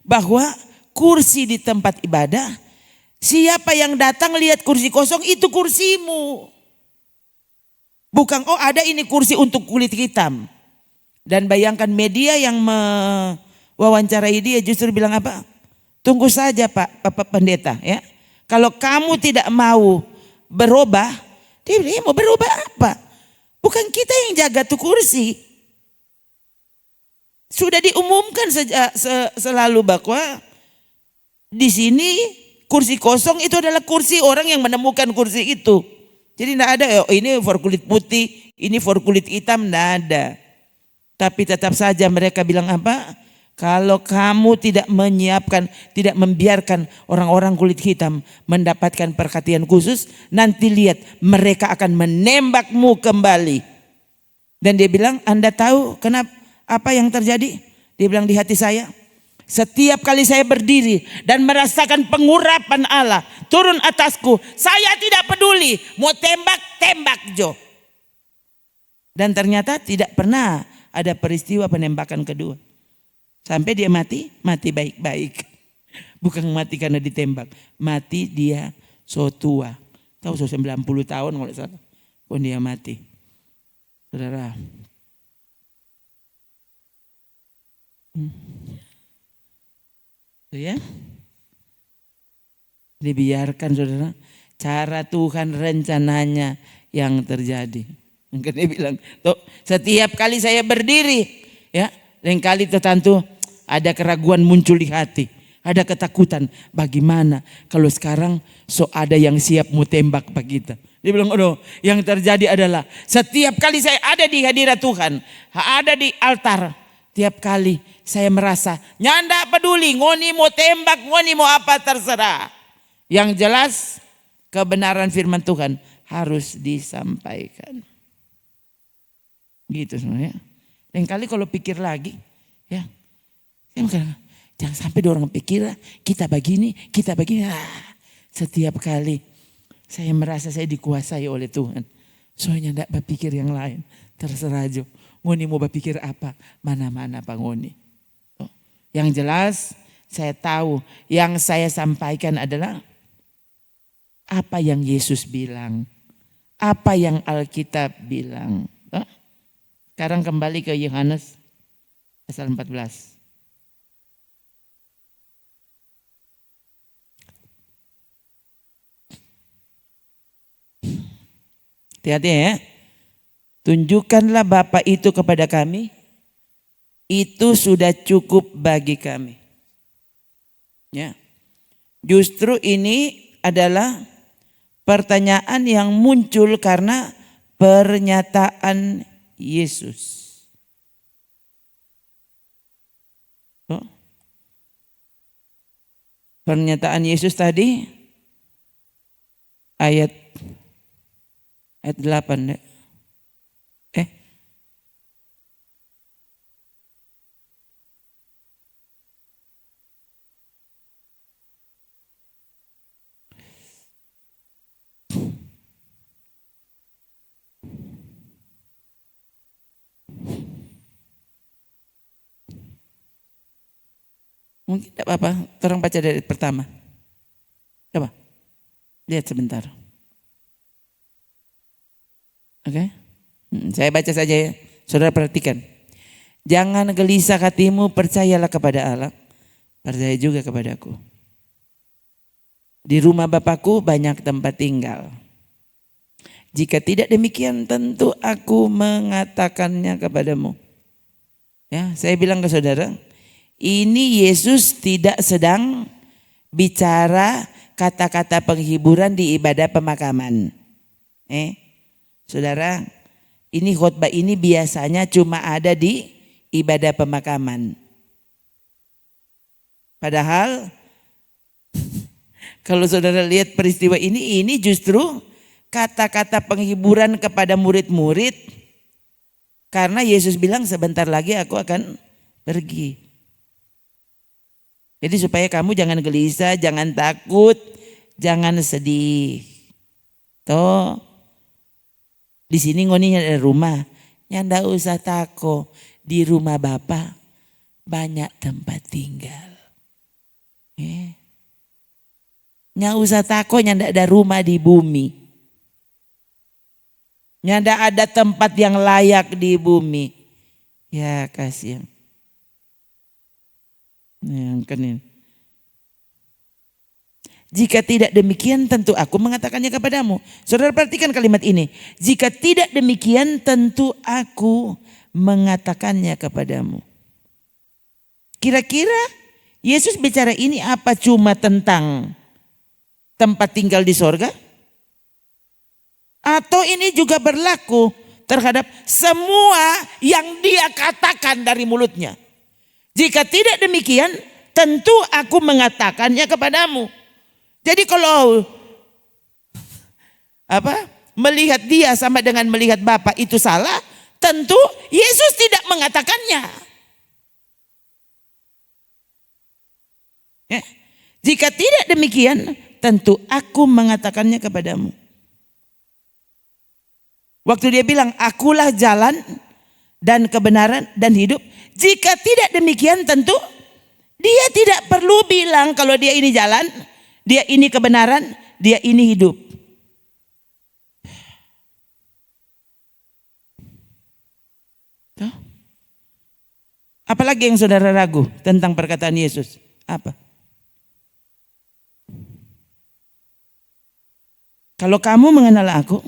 bahwa kursi di tempat ibadah, siapa yang datang lihat kursi kosong itu kursimu. Bukan ada ini kursi untuk kulit hitam. Dan bayangkan media yang mewawancarai dia justru bilang apa? Tunggu saja Pak Pendeta ya. Kalau kamu tidak mau berubah, dia bilang, mau berubah apa? Bukan kita yang jaga tuh kursi. Sudah diumumkan selalu bahwa di sini kursi kosong itu adalah kursi orang yang menemukan kursi itu. Jadi tidak ada ini for kulit putih, ini for kulit hitam, tidak ada. Tapi tetap saja mereka bilang apa? Kalau kamu tidak menyiapkan, tidak membiarkan orang-orang kulit hitam mendapatkan perhatian khusus, nanti lihat mereka akan menembakmu kembali. Dan dia bilang, Anda tahu kenapa apa yang terjadi? Dia bilang di hati saya, setiap kali saya berdiri dan merasakan pengurapan Allah turun atasku, saya tidak peduli mau tembak Jo. Dan ternyata tidak pernah ada peristiwa penembakan kedua. Sampai dia mati baik-baik. Bukan mati karena ditembak. Mati dia so tua. Tahu so 90 tahun kalau salah. Pun dia mati. Saudara. Ya. Dibiarkan saudara. Cara Tuhan rencananya yang terjadi. Mungkin dia bilang, setiap kali saya berdiri. Ya. Lain kali tentu ada keraguan muncul di hati. Ada ketakutan, bagaimana kalau sekarang ada yang siap mau tembak Pak kita. Dia bilang, oh, yang terjadi adalah setiap kali saya ada di hadirat Tuhan, ada di altar, tiap kali saya merasa, nyanda peduli, ngoni mau tembak, ngoni mau apa terserah. Yang jelas kebenaran firman Tuhan harus disampaikan. Gitu sebenarnya. Lain kali kalau pikir lagi, ya, jangan sampai orang pikir kita begini. Setiap kali saya merasa saya dikuasai oleh Tuhan. Soalnya tidak berpikir yang lain. Terserah aja. Ngoni mau berpikir apa? Mana-mana Pak Ngoni. Yang jelas saya tahu yang saya sampaikan adalah apa yang Yesus bilang. Apa yang Alkitab bilang. Sekarang kembali ke Yohanes pasal 14. Hati-hati ya. Tunjukkanlah Bapa itu kepada kami. Itu sudah cukup bagi kami. Ya. Justru ini adalah pertanyaan yang muncul karena pernyataan Yesus. Pernyataan Yesus tadi ayat 8. Mungkin tidak apa-apa, orang baca dari pertama. Coba, lihat sebentar. Oke, saya baca saja ya, saudara perhatikan. Jangan gelisah hatimu, percayalah kepada Allah, percaya juga kepadaku. Di rumah Bapakku banyak tempat tinggal. Jika tidak demikian tentu aku mengatakannya kepadamu. Ya, saya bilang ke saudara, ini Yesus tidak sedang bicara kata-kata penghiburan di ibadah pemakaman. Saudara, ini khotbah ini biasanya cuma ada di ibadah pemakaman. Padahal kalau saudara lihat peristiwa ini justru kata-kata penghiburan kepada murid-murid. Karena Yesus bilang sebentar lagi aku akan pergi. Jadi supaya kamu jangan gelisah, jangan takut, jangan sedih. Toh di sini ngoninya ada rumah, nyanda usah takut. Di rumah Bapa banyak tempat tinggal. Nyanda usah takut, nyanda ada rumah di bumi. Nyanda ada tempat yang layak di bumi. Ya kasihan. Yang kenin. Jika tidak demikian tentu aku mengatakannya kepadamu. Saudara perhatikan kalimat ini. Jika tidak demikian tentu aku mengatakannya kepadamu. Kira-kira Yesus bicara ini apa cuma tentang tempat tinggal di sorga? Atau ini juga berlaku terhadap semua yang dia katakan dari mulutnya. Jika tidak demikian, tentu aku mengatakannya kepadamu. Jadi kalau melihat dia sama dengan melihat Bapa itu salah, tentu Yesus tidak mengatakannya. Ya. Jika tidak demikian, tentu aku mengatakannya kepadamu. Waktu dia bilang, akulah jalan dan kebenaran dan hidup. Jika tidak demikian tentu dia tidak perlu bilang kalau dia ini jalan, dia ini kebenaran, dia ini hidup. Apalagi yang saudara ragu tentang perkataan Yesus? Apa? Kalau kamu mengenal aku,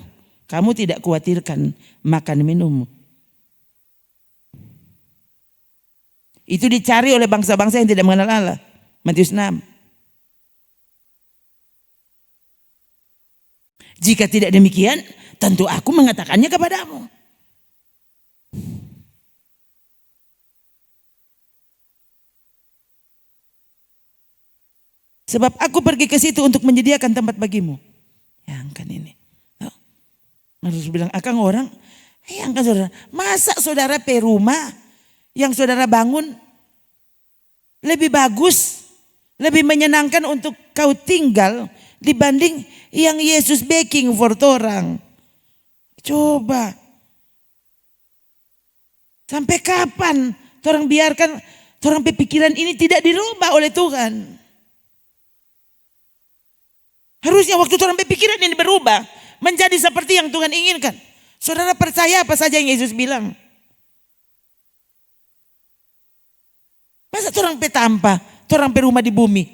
kamu tidak khawatirkan makan minummu. Itu dicari oleh bangsa-bangsa yang tidak mengenal Allah. Matius 6. Jika tidak demikian, tentu aku mengatakannya kepadamu. Sebab aku pergi ke situ untuk menyediakan tempat bagimu. Yang kan ini. Harus bilang, akang orang, yang kan saudara. Masa saudara pe rumah yang saudara bangun lebih bagus, lebih menyenangkan untuk kau tinggal dibanding yang Yesus baking for orang. Coba. Sampai kapan orang biarkan orang pikiran ini tidak dirubah oleh Tuhan? Harusnya waktu orang pikiran ini berubah menjadi seperti yang Tuhan inginkan. Saudara percaya apa saja yang Yesus bilang? Masa orang petampa, orang rumah di bumi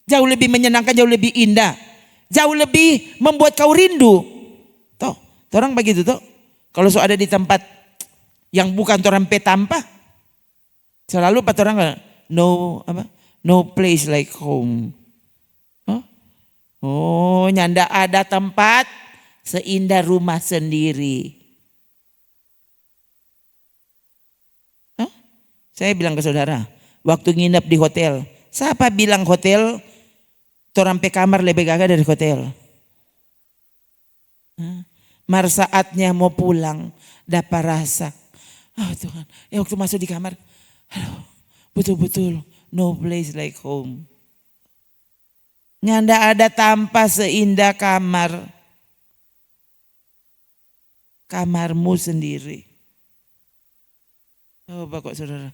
jauh lebih menyenangkan, jauh lebih indah, jauh lebih membuat kau rindu. Toh, orang begitu toh. Kalau so ada di tempat yang bukan orang petampa, selalu pat orang no place like home. Oh, nyanda ada tempat seindah rumah sendiri. Saya bilang ke saudara, waktu nginep di hotel, siapa bilang hotel torang pe kamar lebih gagah dari hotel? Mar saatnya mau pulang, dapat rasa, oh Tuhan, waktu masuk di kamar, aduh, betul-betul no place like home. Nyanda ada tanpa seindah kamarmu sendiri. Oh Bapak Saudara.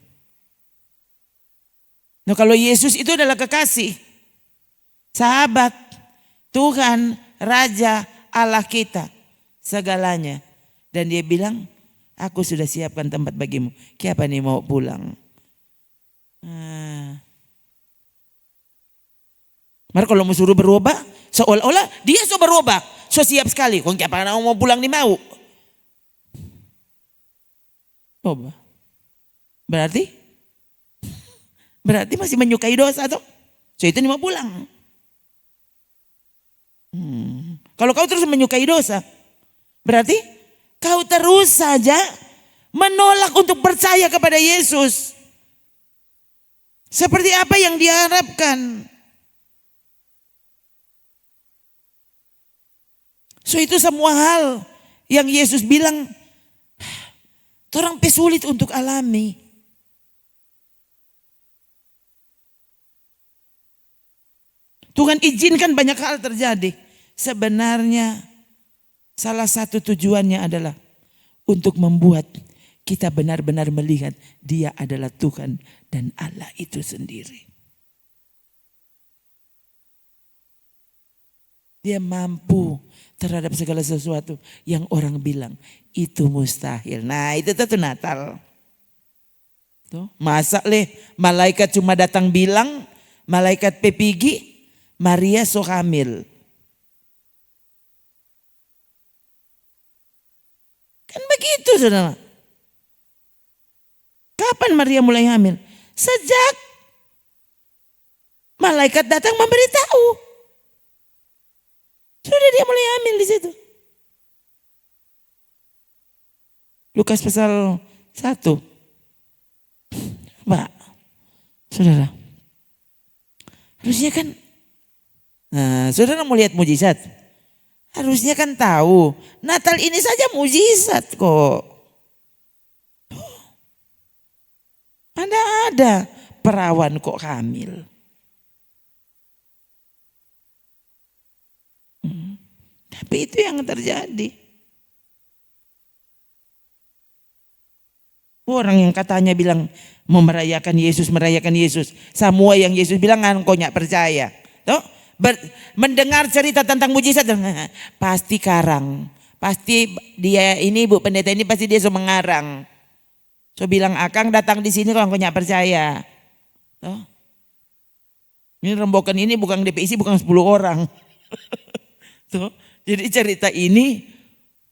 Nah kalau Yesus itu adalah kekasih, sahabat, Tuhan, Raja, Allah kita, segalanya. Dan dia bilang, aku sudah siapkan tempat bagimu. Siapa nih mau pulang? Maka kalau mau suruh berubah, seolah-olah dia so berubah, so siap sekali. Kok siapa mau pulang nih mau? Coba. Berarti masih menyukai dosa toh. So itu nih mau pulang. Kalau kau terus menyukai dosa, berarti kau terus saja menolak untuk percaya kepada Yesus. Seperti apa yang diharapkan. So itu semua hal yang Yesus bilang, orang pesulit untuk alami. Tuhan izinkan banyak hal terjadi. Sebenarnya salah satu tujuannya adalah untuk membuat kita benar-benar melihat Dia adalah Tuhan dan Allah itu sendiri. Dia mampu terhadap segala sesuatu yang orang bilang itu mustahil. Nah itu tuh Natal. Tuh, masa malaikat cuma datang bilang, malaikat pepigi, Maria so hamil. Kan begitu saudara. Kapan Maria mulai hamil? Sejak malaikat datang memberitahu. Sudah dia mulai hamil di situ. Lukas pasal 1. Pak, saudara. Harusnya kan, saudara mau lihat mujizat. Harusnya kan tahu, Natal ini saja mujizat kok. Ada perawan kok hamil. Tapi itu yang terjadi. Orang yang katanya bilang mau merayakan Yesus. Semua yang Yesus bilang engkau nggak percaya. Tuh, mendengar cerita tentang mujizat. Pasti karang. Pasti dia ini Bu Pendeta ini pasti dia so mengarang. So bilang akang datang di sini kok engkau nggak percaya. Tuh. Ini rembokan ini bukan DPIC bukan 10 orang. Tuh. Jadi cerita ini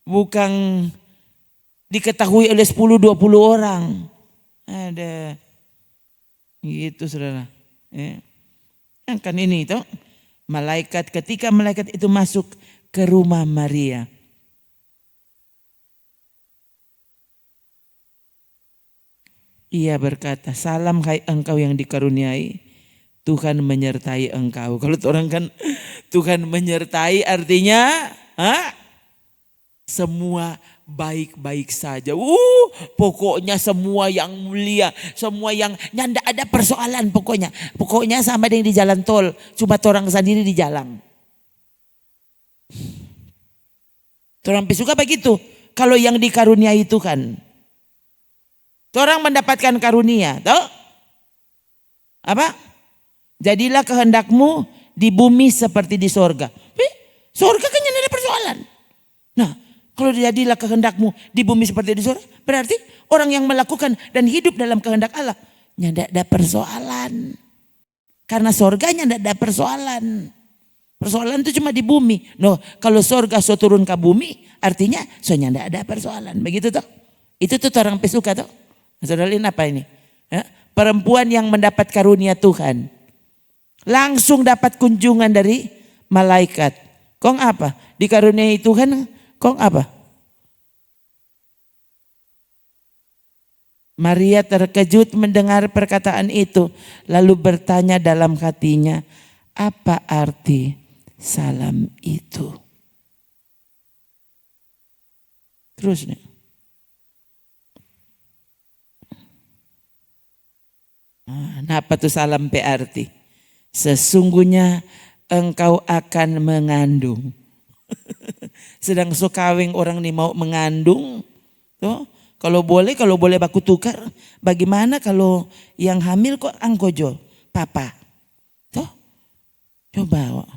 bukan diketahui oleh 10-20 orang. Ada gitu saudara. Ya. Kan ini toh. Ketika malaikat itu masuk ke rumah Maria. Ia berkata, salam hai engkau yang dikaruniai, Tuhan menyertai engkau. Kalau orang kan Tuhan menyertai artinya semua baik-baik saja. Pokoknya semua yang mulia, semua yang nyanda ada persoalan pokoknya. Pokoknya sama dengan di jalan tol, cuma orang sendiri di jalan. Orang suka begitu. Kalau yang dikaruniai Tuhan, orang mendapatkan karunia, tahu? Apa? Jadilah kehendakmu di bumi seperti di sorga. Sorga kan nyanda ada persoalan. Nah, kalau jadilah kehendakmu di bumi seperti di sorga, berarti orang yang melakukan dan hidup dalam kehendak Allah nyanda ada persoalan. Karena sorganya nyanda ada persoalan. Persoalan itu cuma di bumi. No, kalau sorga so turun ke bumi, artinya so nyanda ada persoalan. Begitu toh? Itu tuh orang pesuka toh. Saudara lihat apa ini? Perempuan yang mendapat karunia Tuhan langsung dapat kunjungan dari malaikat. Kong apa? Dikaruniai Tuhan, kong apa? Maria terkejut mendengar perkataan itu, lalu bertanya dalam hatinya, apa arti salam itu? Terus nih. Apa tuh salam PRT? Sesungguhnya engkau akan mengandung. Sedang so kawing orang nih mau mengandung. Tuh, kalau boleh baku tukar. Bagaimana kalau yang hamil kok angkojo? Papa. Tuh, coba.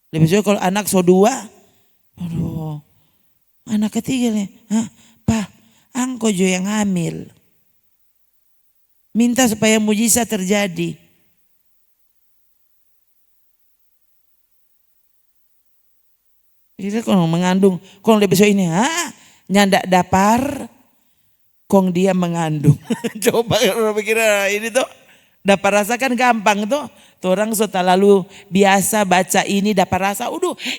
Lebih suka kalau anak so dua. Aduh, anak ketiga nih. Pa, angkojo yang hamil. Minta supaya mujizat terjadi. Jadi kalau mengandung, kalau lebih so ini, nyandak dapar, kong dia mengandung. Coba kalau pikir ini tuh, dapat rasakan gampang tuh. Orang so lalu biasa baca ini dapat rasa,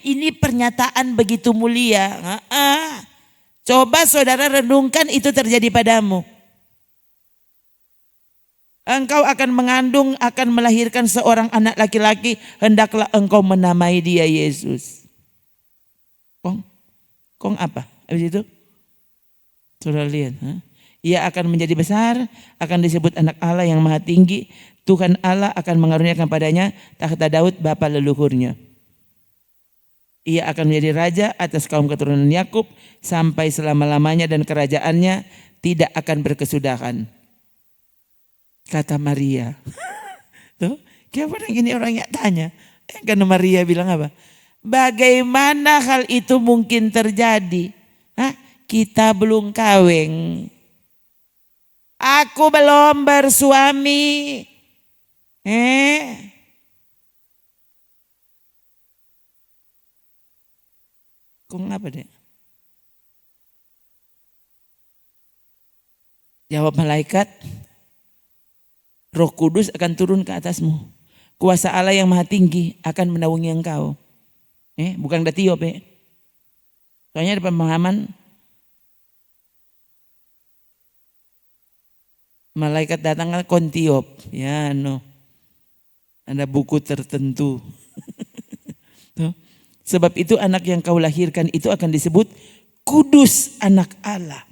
ini pernyataan begitu mulia. Coba saudara renungkan itu terjadi padamu. Engkau akan mengandung, akan melahirkan seorang anak laki-laki, hendaklah engkau menamai dia Yesus. Kong apa? Habis itu? Saudara lihat. Ia akan menjadi besar, akan disebut anak Allah yang maha tinggi. Tuhan Allah akan mengaruniakan padanya tahta Daud bapa leluhurnya. Ia akan menjadi raja atas kaum keturunan Yakub sampai selama-lamanya dan kerajaannya tidak akan berkesudahan. Kata Maria. Tuh, kenapa gini orangnya tanya? Karena Maria bilang apa? Bagaimana hal itu mungkin terjadi? Kita belum kawin. Aku belum bersuami. Kok ngapa deh? Jawab malaikat, Roh Kudus akan turun ke atasmu. Kuasa Allah yang maha tinggi akan menaungi engkau. Bukan ada tiup. Soalnya ada pemahaman malaikat datang kan kontiop. Ya no. Ada buku tertentu. Sebab itu anak yang kau lahirkan itu akan disebut kudus anak Allah.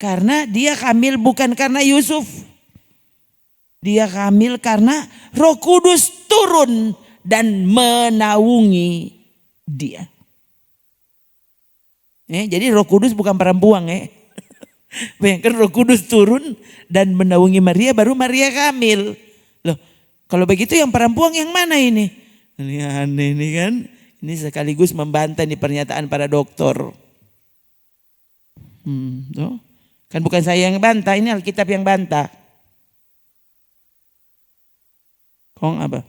Karena dia hamil bukan karena Yusuf. Dia hamil karena Roh Kudus turun dan menaungi dia. Jadi Roh Kudus bukan perempuan. Bayangkan Roh Kudus turun dan menaungi Maria, baru Maria hamil. Loh, kalau begitu yang perempuan yang mana ini? Ini aneh ini kan. Ini sekaligus membantah nih pernyataan para dokter. Tuh. Kan bukan saya yang bantah, ini Alkitab yang bantah. Kong apa?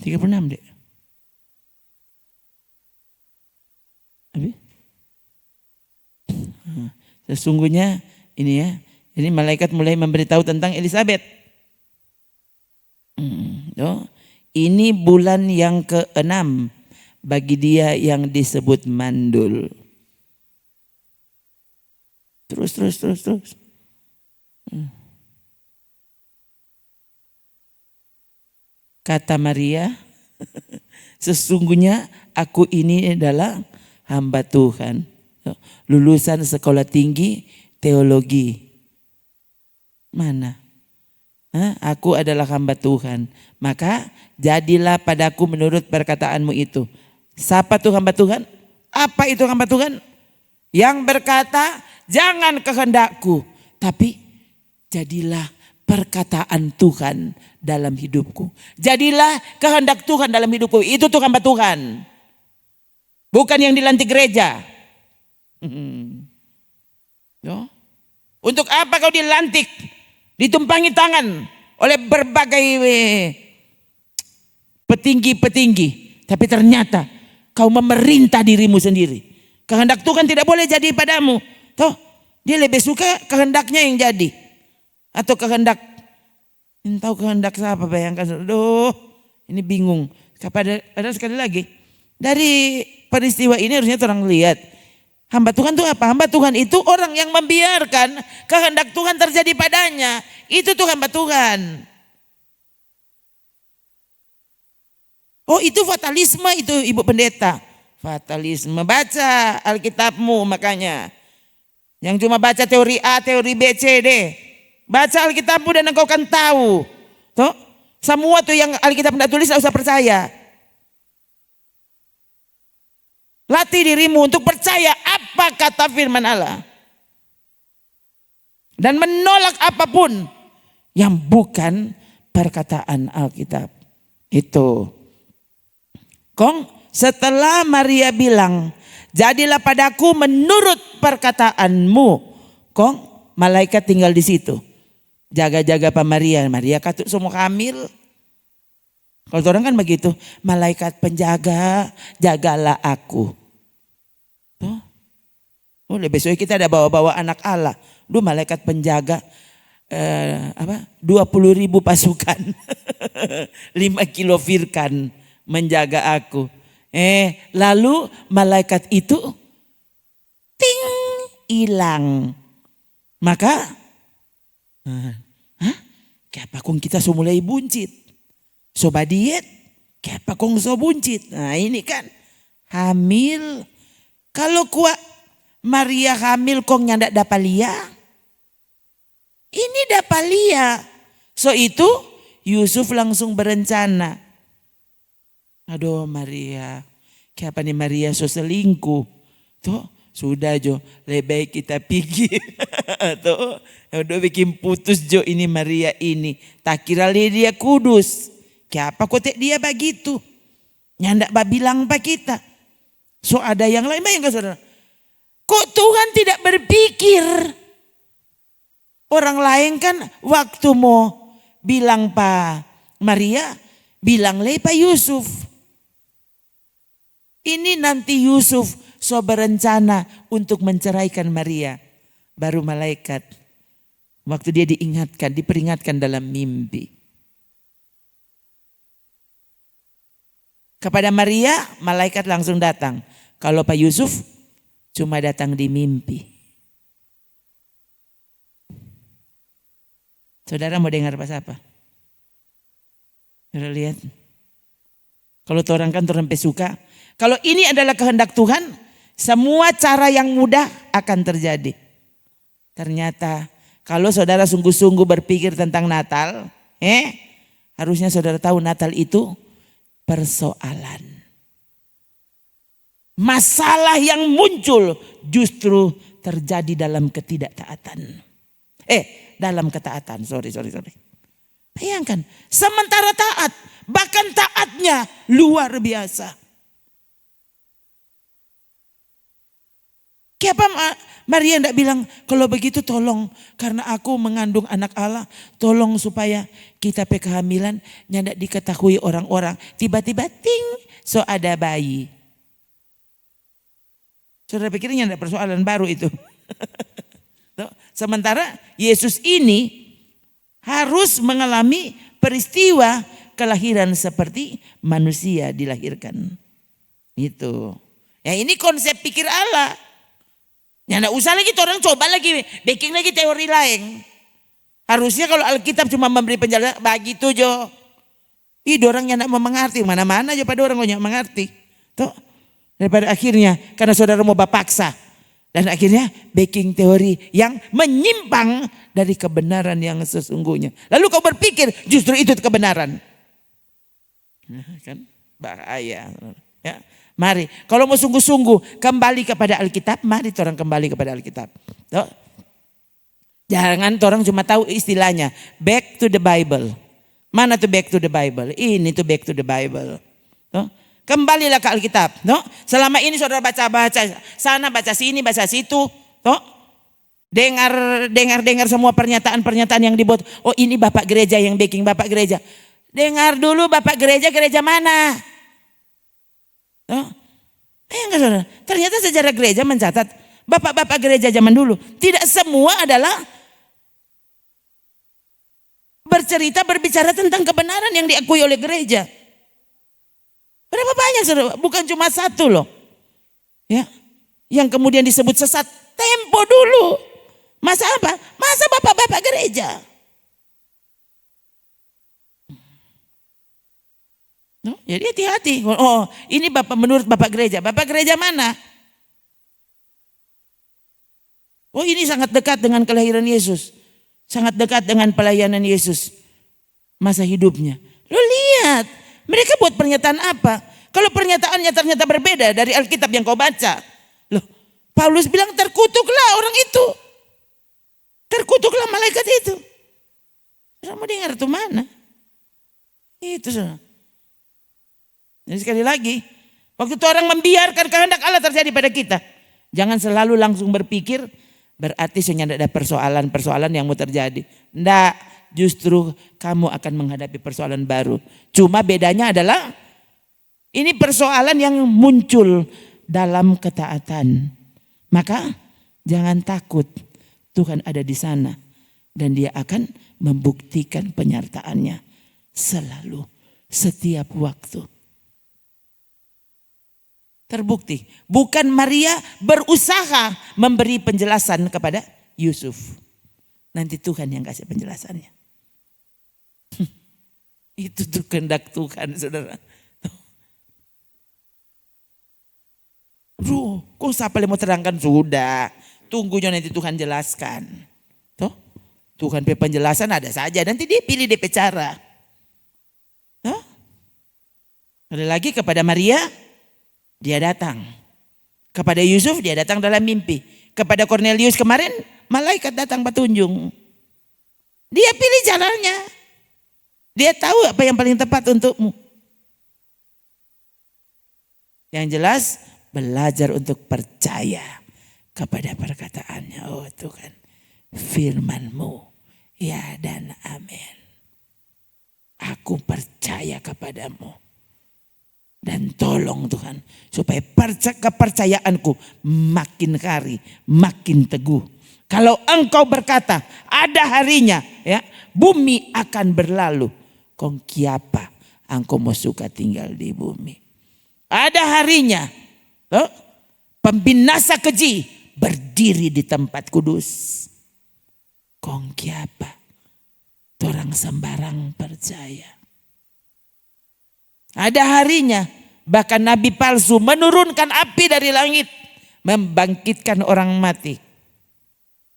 36 deh. Sesungguhnya ini ya, Jadi malaikat mulai memberitahu tentang Elizabeth. Ini bulan yang ke-6 bagi dia yang disebut mandul. Terus. Kata Maria, sesungguhnya aku ini adalah hamba Tuhan, lulusan sekolah tinggi teologi. Mana? Aku adalah hamba Tuhan, maka jadilah padaku menurut perkataanmu itu. Siapa tuh hamba Tuhan? Apa itu hamba Tuhan? Yang berkata, jangan kehendakku, tapi jadilah perkataan Tuhan dalam hidupku. Jadilah kehendak Tuhan dalam hidupku. Itu tuh hamba Tuhan. Bukan yang dilantik gereja. Untuk apa kau dilantik? Ditumpangi tangan oleh berbagai petinggi-petinggi. Tapi ternyata kau memerintah dirimu sendiri. Kehendak Tuhan tidak boleh jadi padamu. Toh, dia lebih suka kehendaknya yang jadi. Atau kehendak, tahu kehendak siapa, bayangkan. Aduh, ini bingung. Padahal sekali lagi, dari peristiwa ini harusnya orang lihat. Hamba Tuhan itu apa? Hamba Tuhan itu orang yang membiarkan kehendak Tuhan terjadi padanya. Itu tuh hamba Tuhan. Oh, itu fatalisme itu Ibu Pendeta. Fatalisme. Baca Alkitabmu makanya. Yang cuma baca teori A, teori B, C, D. Baca Alkitabmu dan engkau akan tahu. Tuh, semua tuh yang Alkitab tidak tulis tidak usah percaya. Latih dirimu untuk percaya apa kata firman Allah. Dan menolak apapun yang bukan perkataan Alkitab. Itu. Setelah Maria bilang, jadilah padaku menurut perkataanmu. Malaikat tinggal di situ. Jaga-jaga Pak Maria. Maria katut semua hamil. Kalau orang kan begitu, malaikat penjaga, jagalah aku. Besok kita ada bawa-bawa anak Allah. Duh, malaikat penjaga 20.000 pasukan. 5 kilo firkan menjaga aku. Lalu malaikat itu hilang. Maka kenapa kong kita so mulai buncit? Soba diet, kenapa kong so buncit? Nah ini kan hamil. Kalau kuat Maria hamil kong nyandak dapalia. Ini dapalia. So itu Yusuf langsung berencana. Aduh Maria, kenapa nih Maria so selingkuh? Tuh sudah Jo, lebih baik kita pikir. Tuh udah bikin putus Jo ini Maria ini. Tak kira dia kudus. Kenapa kok dia begitu? Nyandak bilang pak kita. So ada yang lain bayangkan saudara. Kok Tuhan tidak berpikir? Orang lain kan waktu mau bilang Pak Maria, bilang le Pak Yusuf. Ini nanti Yusuf so berencana untuk menceraikan Maria. Baru malaikat. Waktu dia diingatkan, diperingatkan dalam mimpi. Kepada Maria, malaikat langsung datang. Kalau Pak Yusuf cuma datang di mimpi. Saudara mau dengar pas apa? Saudara lihat. Kalau orang kan orang suka. Kalau ini adalah kehendak Tuhan, semua cara yang mudah akan terjadi. Ternyata kalau saudara sungguh-sungguh berpikir tentang Natal, harusnya saudara tahu Natal itu persoalan. Masalah yang muncul justru terjadi dalam ketidaktaatan. Dalam ketaatan. Sorry. Bayangkan, sementara taat, bahkan taatnya luar biasa. Kenapa Maria tidak bilang, kalau begitu tolong, karena aku mengandung anak Allah, tolong supaya kita kehamilan nyandak diketahui orang-orang. Tiba-tiba ting, so ada bayi. Saudara pikirnya tidak persoalan baru itu. Sementara Yesus ini harus mengalami peristiwa kelahiran seperti manusia dilahirkan. Itu. Ya ini konsep pikir Allah. Ya enggak usah lagi orang coba lagi bikin lagi teori lain. Harusnya kalau Alkitab cuma memberi penjelasan begitu jo. Orang yang enggak mau mengerti, mana-mana aja pada orang yang mengerti. Tuh. Daripada akhirnya karena saudara mau bapaksa dan akhirnya baking teori yang menyimpang dari kebenaran yang sesungguhnya. Lalu kau berpikir justru itu kebenaran. Kan bahaya. Ya. Mari, kalau mau sungguh-sungguh kembali kepada Alkitab, mari orang kembali kepada Alkitab. Tuh. Jangan orang cuma tahu istilahnya, back to the Bible. Mana tuh back to the Bible? Ini tuh back to the Bible. Tuh. Kembalilah ke Alkitab. Tuh. Selama ini saudara baca-baca sana, baca sini, baca situ. Tuh. Dengar semua pernyataan-pernyataan yang dibuat. Oh ini Bapak Gereja yang backing Bapak Gereja. Dengar dulu Bapak Gereja mana? Oh, enggak saudara. Ternyata sejarah gereja mencatat bapak-bapak gereja zaman dulu tidak semua adalah berbicara tentang kebenaran yang diakui oleh gereja. Berapa banyak saudara? Bukan cuma satu loh. Ya, yang kemudian disebut sesat tempo dulu. Masa apa? Masa bapak-bapak gereja. No, jadi hati-hati. Oh, ini bapak menurut bapak gereja. Bapak gereja mana? Oh, ini sangat dekat dengan kelahiran Yesus. Sangat dekat dengan pelayanan Yesus. Masa hidupnya. Lo lihat, mereka buat pernyataan apa? Kalau pernyataannya ternyata berbeda dari Alkitab yang kau baca. Loh, Paulus bilang terkutuklah orang itu. Terkutuklah malaikat itu. Kamu dengar itu mana? Itu saudara. Jadi sekali lagi, waktu itu orang membiarkan kehendak Allah terjadi pada kita. Jangan selalu langsung berpikir berarti sebenarnya ada persoalan-persoalan yang mau terjadi. Enggak, justru kamu akan menghadapi persoalan baru. Cuma bedanya adalah ini persoalan yang muncul dalam ketaatan. Maka jangan takut, Tuhan ada di sana dan dia akan membuktikan penyertaannya selalu, setiap waktu. Terbukti, bukan Maria berusaha memberi penjelasan kepada Yusuf. Nanti Tuhan yang kasih penjelasannya. Itu tuh kehendak Tuhan, saudara. Kok siapa yang mau terangkan? Sudah, tunggunya nanti Tuhan jelaskan. Tuh, Tuhan penjelasan ada saja, nanti dia pilih DP cara. Tuh. Ada lagi kepada Maria, dia datang. Kepada Yusuf dia datang dalam mimpi. Kepada Cornelius kemarin malaikat datang petunjuk. Dia pilih jalannya. Dia tahu apa yang paling tepat untukmu. Yang jelas belajar untuk percaya kepada perkataannya. Oh Tuhan, firman-Mu ya dan amin. Aku percaya kepadamu. Dan tolong Tuhan supaya kepercayaanku makin hari, makin teguh. Kalau Engkau berkata ada harinya ya bumi akan berlalu. Kong kiapa Engkau mau suka tinggal di bumi. Ada harinya pembinasa keji berdiri di tempat kudus. Kong kiapa orang sembarang percaya. Ada harinya bahkan nabi palsu menurunkan api dari langit. Membangkitkan orang mati.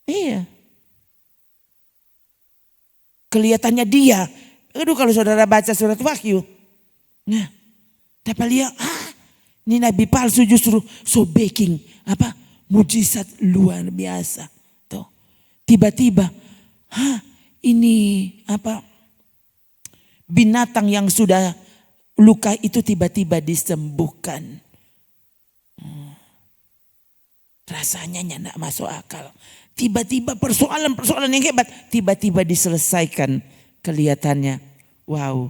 Iya. Kelihatannya dia. Aduh kalau saudara baca surat Wahyu. Nah, dapat lihat ini nabi palsu justru so baking. Mujizat luar biasa. Tuh. Tiba-tiba. Ini binatang yang sudah luka itu tiba-tiba disembuhkan. Rasanya tidak masuk akal. Tiba-tiba persoalan-persoalan yang hebat. Tiba-tiba diselesaikan. Kelihatannya wow,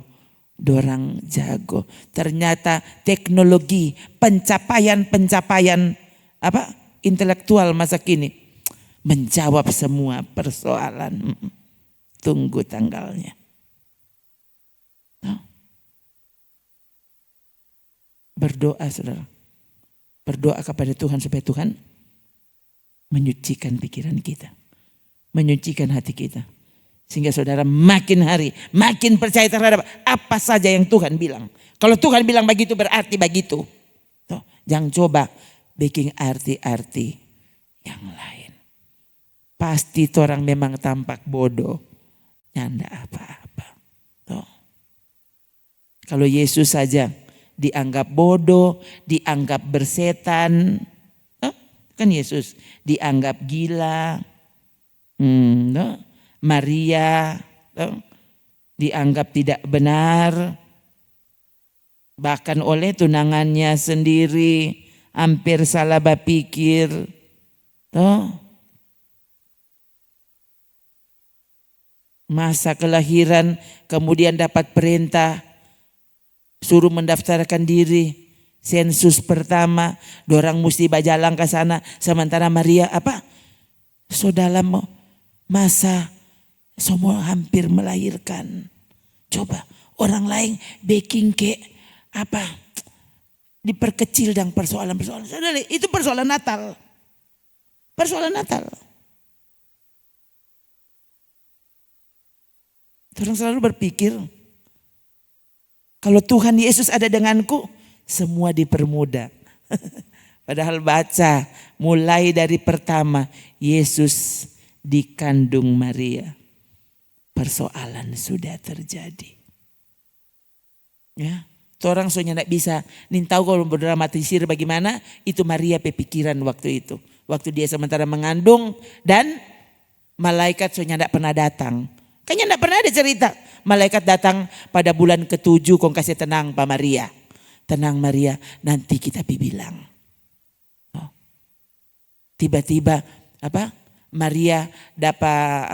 dorang jago. Ternyata teknologi, pencapaian intelektual masa kini. menjawab semua persoalan. Tunggu tanggalnya. Berdoa saudara. Berdoa kepada Tuhan supaya Tuhan menyucikan pikiran kita. Menyucikan hati kita. Sehingga saudara makin hari makin percaya terhadap apa saja yang Tuhan bilang. Kalau Tuhan bilang begitu berarti begitu. Tuh, jangan coba bikin arti-arti yang lain. Pasti orang memang tampak bodoh. Nyanda apa-apa. Tuh. Kalau Yesus saja dianggap bodoh, dianggap bersetan. Kan Yesus dianggap gila. Maria dianggap tidak benar. Bahkan oleh tunangannya sendiri hampir salah berpikir. Masa kelahiran kemudian dapat perintah suruh mendaftarkan diri, sensus pertama, dorang mesti bajalang ke sana, sementara Maria saudara masa semua hampir melahirkan. Coba orang lain baking ke diperkecil dan persoalan-persoalan. Saudara, itu persoalan Natal. Persoalan Natal. Orang selalu berpikir kalau Tuhan Yesus ada denganku, semua dipermudah. Padahal baca mulai dari pertama Yesus dikandung Maria. Persoalan sudah terjadi. Ya, orang soalnya tidak bisa. Nih tahu kalau berdramatisir bagaimana itu Maria pepikiran waktu itu. Waktu dia sementara mengandung dan malaikat soalnya tidak pernah datang. Kayaknya tidak pernah ada cerita. Malaikat datang pada bulan ke-7 kong kasih tenang Pak Maria. Tenang Maria, nanti kita bilang. Tiba-tiba Maria dapat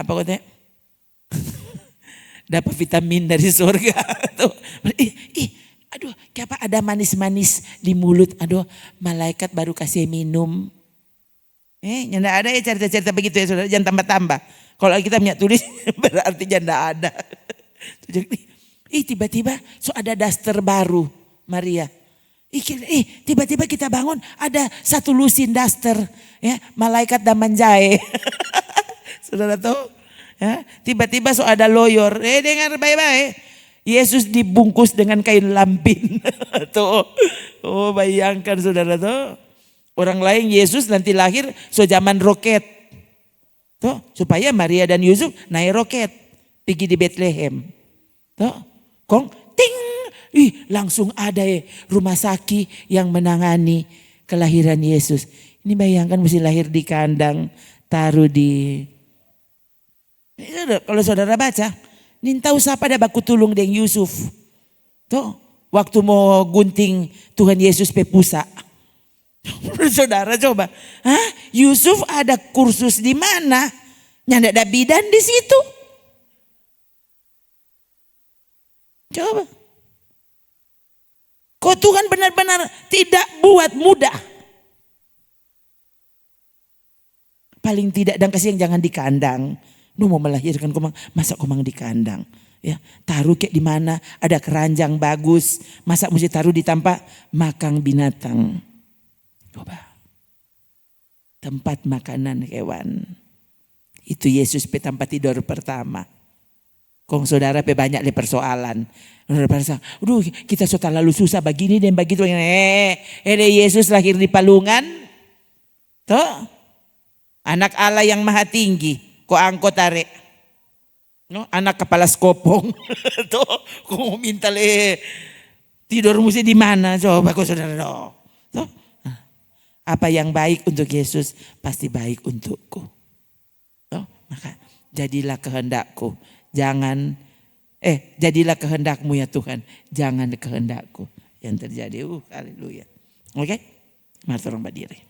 dapat vitamin dari surga. Aduh, kenapa ada manis-manis di mulut? Aduh, malaikat baru kasih minum. Tidak ada ya cerita-cerita begitu ya saudara, jangan tambah-tambah. Kalau kita punya tulis berarti tidak ada. Tiba-tiba ada daster baru Maria. Tiba-tiba kita bangun ada satu lusin daster. Ya, malaikat dan manjae. Saudara tahu? Ya, tiba-tiba ada loyor. Dengar baik-baik. Yesus dibungkus dengan kain lampin. Tuh. Oh, bayangkan saudara tuh. Orang lain Yesus nanti lahir zaman roket. Tuh, supaya Maria dan Yusuf naik roket. Pergi di Bethlehem. Tuh, kong ting. Langsung ada rumah sakit yang menangani kelahiran Yesus. Ini bayangkan mesti lahir di kandang. Taruh di. Kalau saudara baca. Nin tahu siapa ada baku tulung dengan Yusuf. Tuh, waktu mau gunting Tuhan Yesus pepusa. Saudara coba, Yusuf ada kursus di mana? Nyanda ada bidan di situ. Coba. Kok Tuhan benar-benar tidak buat mudah? Paling tidak dan kasih yang jangan di kandang. Lu mau melahirkan masa komang di kandang. Ya, taruh kayak di mana ada keranjang bagus, masa mesti taruh di tempat makan binatang. Coba. Tempat makanan hewan. Itu Yesus pe tempat tidur pertama. Kong saudara pe banyak le persoalan. Aduh, kita sudah lalu susah begini dan begitu. Yesus lahir di palungan. Tuh. Anak Allah yang maha tinggi. Kok angkot tarik. No, anak kepala skopong. Tuh, kok minta le tidur mesti di mana? Coba kok saudara. Tuh. Apa yang baik untuk Yesus pasti baik untukku. Oh, maka jadilah kehendakku. Jadilah kehendakmu ya Tuhan. Jangan kehendakku yang terjadi. Haleluya. Oke? Mari orang berdiri.